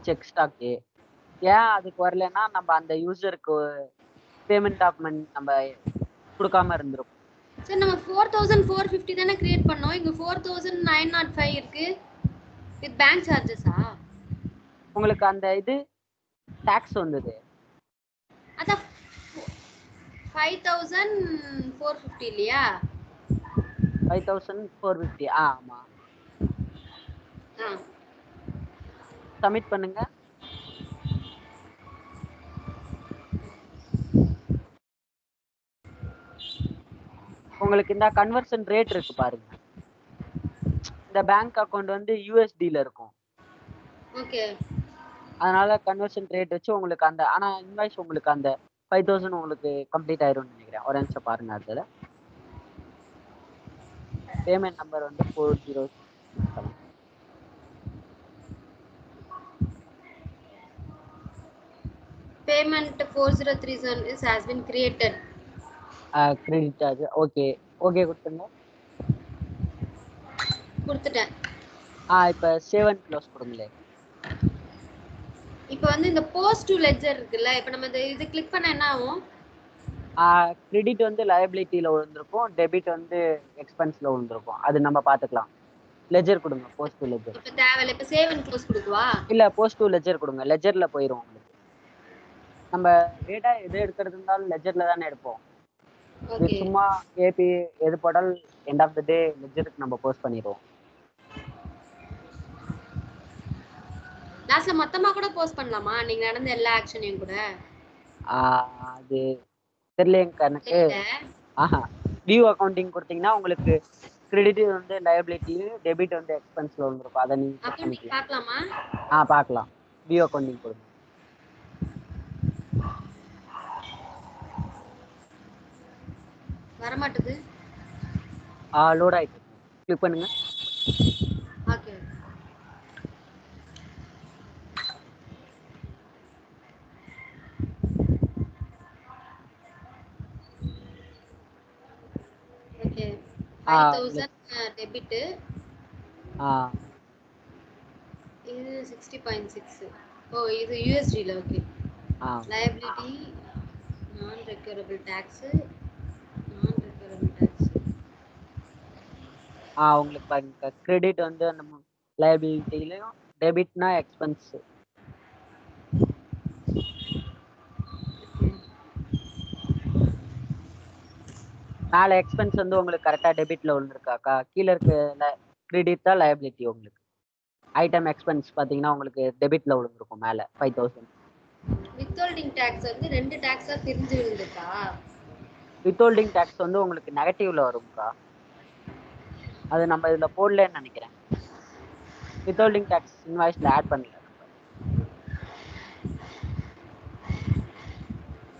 செக் ஸ்டாக் ஏ. ஏன் அதுக்கு வரலன்னா நம்ம அந்த யூசருக்கு பேமெண்ட் டாக்குமெண்ட் நம்ம கொடுக்காம இருந்திருக்கும். சார் நம்ம 4450 தானே கிரியேட் பண்ணோம். இங்க 4905 இருக்கு. வித் பேங்க் சார்ஜஸா? உங்களுக்கு அந்த இது டாக்ஸ் வந்தது. அதான் 5450 இல்லையா? 5450. ஆமா. ஆ. சப்மிட் பண்ணுங்க. உங்களுக்கு இந்த கன்வர்ஷன் ரேட் இருக்கு பாருங்க. இந்த பேங்க் அக்கவுண்ட் வந்து யூஎஸ்டில இருக்கும். ஓகே. அதனால கன்வர்ஷன் ரேட் வச்சு உங்களுக்கு அந்த ஆனா இன்வாய்ஸ் உங்களுக்கு அந்த 5000 உங்களுக்கு கம்ப்ளீட் ஆயிரும்னு நினைக்கிறேன். ஒரு நிமிஷம் பாருங்க. அதுல பேமெண்ட் நம்பர் வந்து 4067. Payment 4037 has been created. Credit charge. Okay கொடுத்துருங்க. கொடுத்துட்டேன். இப்போ சேவ் அண்ட் க்ளோஸ் கொடுங்களே. இப்போ வந்து இந்த போஸ்ட் டு லெட்ஜர் இருக்குல்ல, இப்போ நம்ம இது கிளிக் பண்ண என்ன ஆகும்? கிரெடிட் வந்து லயபிலிட்டியில விழுந்திருக்கும், டெபிட் வந்து எக்ஸ்பென்ஸ்ல விழுந்திருக்கும். அது நம்ம பாத்துக்கலாம். லெஜர் கொடுங்க. Post to ledger. இப்போ தேவையில்ல. இப்போ சேவ் அண்ட் க்ளோஸ் கொடுக்கவா? இல்ல, போஸ்ட் டு லெஜர் கொடுங்க. லெஜர்ல போயிரும் உங்களுக்கு. நம்ம டேட்டா எது எடுக்கிறது இருந்தாலும் லெஜர்ல தானே எடுப்போம். இது சும்மா ஏபி எது போடால் எண்ட் ஆஃப் த டே லெஜருக்கு நம்ம போஸ்ட் பண்ணிடுவோம். லாஸ்ட்ல மொத்தமா கூட போஸ்ட் பண்ணலாமா? நீங்க நடந்த எல்லா ஆக்ஷனையும் கூட? அது தெரியலங்க எனக்கு. வியூ அக்கவுண்டிங் கொடுத்தீங்கன்னா உங்களுக்கு கிரெடிட் வந்து லயபிலிட்டி, டெபிட் வந்து எக்ஸ்பென்ஸ்ல வந்துருக்கும். அதை நீங்க செக் பண்ணிக்கலாம். பார்க்கலாமா? பார்க்கலாம். வியூ அக்கவுண்டிங் கொடுங்க. வர மாட்டேது. லோட் ஆயிட்டு. கிளிக் பண்ணுங்க. ஓகே. ஓகே. 5000 டெபிட். இது 60.6. ஓ, இது USD ல. Okay. liability non recoverable tax. உங்களுக்கு பாருங்க, கிரெடிட் வந்து நம்ம லயபிலிட்டிலயும், டெபிட்னா எக்ஸ்பென்ஸ். மேல எக்ஸ்பென்ஸ் வந்து உங்களுக்கு கரெக்டா டெபிட்ல விழுந்திருக்காக்கா? கீழே இருக்க கிரெடிட் தான் லயபிலிட்டி. உங்களுக்கு ஐட்டம் எக்ஸ்பென்ஸ் பாத்தீங்கன்னா உங்களுக்கு டெபிட்ல விழுந்திருக்கும் மேல 5000. வித்ஹோல்டிங் டாக்ஸ் வந்து ரெண்டு டாக்ஸா பிரிஞ்சு விழுந்துட்டா? வித்ஹோல்டிங் டாக்ஸ் வந்து உங்களுக்கு நெகட்டிவ்ல வரும்க்கா. அது நம்ம இதுல போடலன்னு நினைக்கிறேன். வித்ஹோல்டிங் டாக்ஸ் இன்வாய்ஸ்ல ஆட் பண்ணல.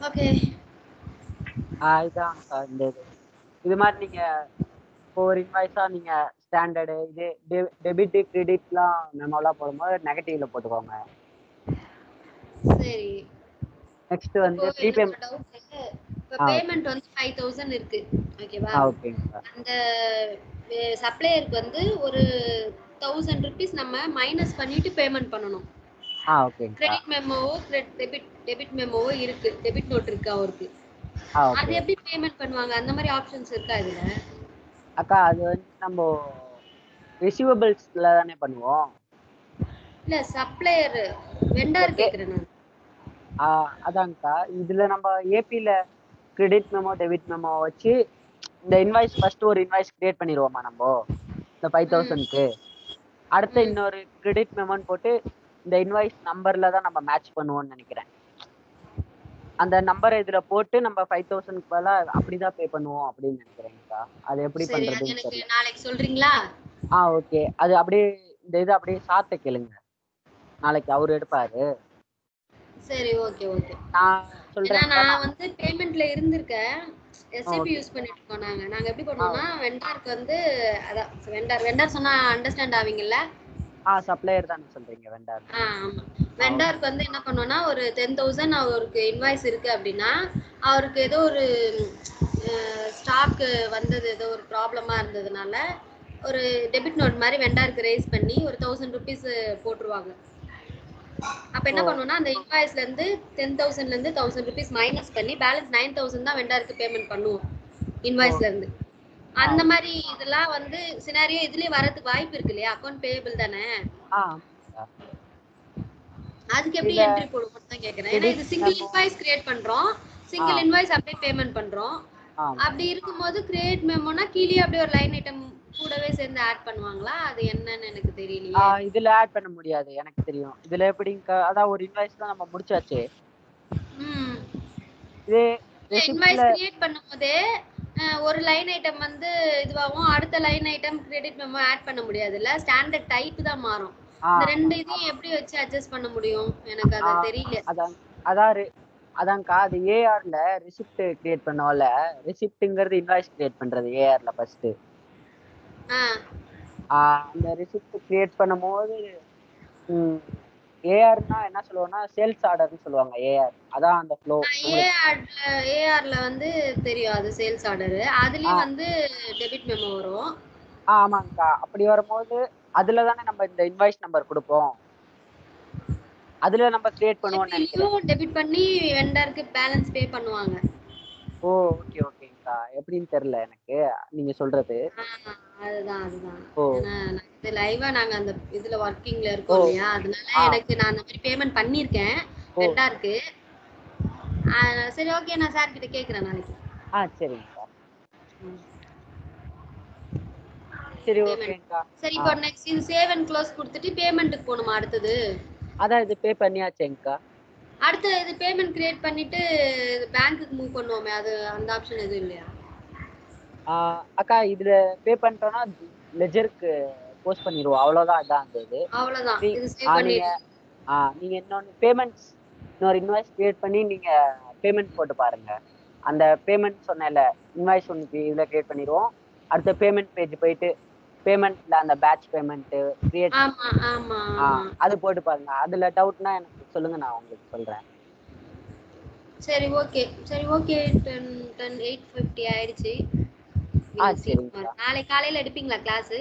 ஓகே. இதுதான் இந்த இது மாதிரி நீங்க ஒரு இன்வாய்ஸா நீங்க ஸ்டாண்டர்டு இது டெபிட் கிரெடிட்லாம் மெமோலாம் போடும்போது நெகட்டிவ்ல போட்டுக்கோங்க. சரி. நெக்ஸ்ட் வந்து ப்ரீபேமெண்ட். இப்போ பேமெண்ட் வந்து 5000 இருக்கு. ஓகேவா? ஓகேங்கக்கா. அந்த சப்ளையருக்கு வந்து ஒரு 1000 rupees நம்ம மைனஸ் பண்ணிட்டு பேமெண்ட் பண்ணனும். ஓகேங்கக்கா. கிரெடிட் மெமோவோ டெபிட் மெமோவோ இருக்கு. டெபிட் நோட் இருக்கு அவருக்கு. அது எப்படி பேமெண்ட் பண்ணுவாங்க? அந்த மாதிரி ஆப்ஷன்ஸ் இருக்கா இதுல? அக்கா, அது வந்து நம்ம ரிசீவபிள்ஸ்ல தானே பண்ணுவோம். இல்ல, சப்ளையர் வெண்டர் கேக்குறேன் நான். அதான்க்கா, இதுல நம்ம ஏபில கிரெடிட் மெமோ டெபிட் மெமோ வச்சு இந்த இன்வாய்ஸ் ஃபர்ஸ்ட் ஒரு இன்வாய்ஸ் கிரியேட் பண்ணிடுவோமா நம்ம இந்த 5000க்கு. அடுத்த இன்னொரு கிரெடிட் மெமோன்னு போட்டு இந்த இன்வாய்ஸ் நம்பர்ல தான் நம்ம மேட்ச் பண்ணுவோம்னு நினைக்கிறேன். அந்த நம்பரை இதுல போட்டு நம்ம 5000க்கு பதிலா அப்படிதான் பே பண்ணுவோம் அப்படின்னு நினைக்கிறேன்க்கா. அது எப்படி பண்றதுன்னு தெரியல. நாளைக்கு சொல்றீங்களா? ஓகே. அது அப்படியே இந்த இது அப்படியே சாத்த கேளுங்க. நாளைக்கு அவரு எடுப்பாரு. சரி, ஓகே. நான் சொல்றேன். நான் வந்து பேமெண்ட்ல இருந்திருக்கேன். SAP okay. யூஸ் பண்ணிட்டு இருக்கோம் நாங்க. நாங்க எப்படி பண்ணுவோம்னா வெண்டாருக்கு வந்து அதான் வெண்டார் சொன்னா அண்டர்ஸ்டாண்ட் ஆவீங்கல்ல? சப்ளையர் தானே சொல்றீங்க வெண்டார்? ஆமா. வெண்டாருக்கு வந்து என்ன பண்ணுவோம்னா ஒரு 10,000 அவருக்கு இன்வாய்ஸ் இருக்கு அப்படின்னா அவருக்கு ஏதோ ஒரு ஸ்டாக் வந்தது ஏதோ ஒரு ப்ராப்ளமா இருந்ததுனால ஒரு டெபிட் நோட் மாதிரி வெண்டாருக்கு ரேஸ் பண்ணி ஒரு 1000 ருபீஸ் போட்டுருவாங்க. அப்ப என்ன பண்ணுவோம்னா அந்த இன்வாய்ஸ்ல இருந்து 10,000ல இருந்து 1000 ருபீஸ் மைனஸ் பண்ணி பேலன்ஸ் 9,000 தான் வெண்டாருக்கு பேமெண்ட் பண்ணுவோம் இன்வாய்ஸ்ல இருந்து. அந்த மாதிரி இதெல்லாம் வந்து சினாரியோ இதுலயே வரதுக்கு வாய்ப்பு இருக்கு இல்லையா? அக்கௌண்ட் பேயபிள் தானே. அதுக்கு எப்படி என்ட்ரி போடுவோம்னு தான் கேக்குறேன். ஏன்னா இது சிங்கிள் இன்வாய்ஸ் கிரியேட் பண்றோம், சிங்கிள் இன்வாய்ஸ் அப்படியே பேமெண்ட் பண்றோம். அப்படி இருக்கும்போது கிரியேட் மெமோனா கீழே அப்படியே ஒரு லைன் ஐட்டம் கூடவே சேர்ந்து ஆட் பண்ணுவாங்களா? அது என்னன்னு எனக்கு தெரியலையே. இதுல ஆட் பண்ண முடியாது, எனக்கு தெரியும். இதுல எப்படிங்க, அதான் ஒரு இன்வாய்ஸ் தான் நம்ம முடிச்சாச்சு. இதே இன்வாய்ஸ் கிரியேட் பண்ணும்போதே ஒரு லைன் ஐட்டம் வந்து இதுவாகும், அடுத்த line item credit memo add பண்ண முடியாதுல்ல? ஸ்டாண்டர்ட் டைப் தான் மாறும். இந்த ரெண்டு இதையும் எப்படி வச்சு அட்ஜஸ்ட் பண்ண முடியும்? எனக்கு அது தெரியல. அதான்க்கா, அது ஏஆர்ல ரெசிப்ட் கிரியேட் பண்ணோம்ல, ரெசிப்ட்ங்கிறது இன்வாய்ஸ் கிரியேட் பண்றது ஏஆர்ல ஃபர்ஸ்ட். அந்த ரெசிப்ட் கிரியேட் பண்ணும்போது ஏஆர்னா என்ன சொல்லுவாங்கன்னா சேல்ஸ் ஆர்டர்னு சொல்லுவாங்க. ஏஆர் அதான் அந்த ஃப்ளோ. ஏஆர்ல வந்து தெரியும், அது சேல்ஸ் ஆர்டர். அதுலயும் வந்து டெபிட் மெமோ வரும். ஆமாங்கக்கா. அப்படி வரும்போது அதுல தானே நம்ம இந்த இன்வாய்ஸ் நம்பர் கொடுப்போம், அதுல நம்ம கிரியேட் பண்ணுவோம்னு நினைக்கிறேன். டெபிட் பண்ணி வெண்டருக்கு பேலன்ஸ் பே பண்ணுவாங்க. ஓகே ஓகேங்கக்கா, எப்படின்னு தெரியல எனக்கு நீங்க சொல்றது. அதுதான் இது லைவா நாங்க அந்த இதுல வர்க்கிங்ல இருக்கோம் இல்லையா? அதனால எனக்கு நான் அந்த மாதிரி பேமெண்ட் பண்ணிருக்கேன் வெண்டாருக்கு. சரி ஓகே, நான் சார் கிட்ட கேக்குறேன் நாளைக்கு. சரிங்கக்கா. சரி ஓகேங்கக்கா. சரி, இப்போ நெக்ஸ்ட் இது சேவ் அண்ட் க்ளோஸ் கொடுத்துட்டு பேமெண்ட்டுக்கு போணுமா அடுத்தது? அதான் இது பே பண்ணியாச்சேங்கக்கா. அடுத்து இது பேமெண்ட் கிரியேட் பண்ணிட்டு பேங்க்குக்கு மூவ் பண்ணுவோமே, அது அந்த ஆப்ஷன் எதுவும் இல்லையா? அக்கா இதுல பே பண்ணிட்டோம்னா லெஜருக்கு போஸ்ட் பண்ணிடுவோம், அவ்வளவுதான். அதான் அந்த இது அவ்வளவுதான். இது சேவ் பண்ணிட்டு நீங்க இன்னொன்னு பேமெண்ட்ஸ் இன்னொரு இன்வாய்ஸ் கிரியேட் பண்ணி நீங்க பேமெண்ட் போட்டு பாருங்க. அந்த பேமெண்ட் சொன்னேன்ல இன்வாய்ஸ் ஒன்று இதுல கிரியேட் பண்ணிடுவோம். அடுத்த பேமெண்ட் பேஜ் போயிட்டு பேமெண்ட்ல அந்த பேட்ச் பேமெண்ட் கிரியேட் அது போட்டு பாருங்க. அதுல டவுட்னா எனக்கு சொல்லுங்க, நான் உங்களுக்கு சொல்றேன். சரி ஓகே 8:50 ஆயிடுச்சு. நாளை காலையில எடுப்பீங்களா கிளாஸ்?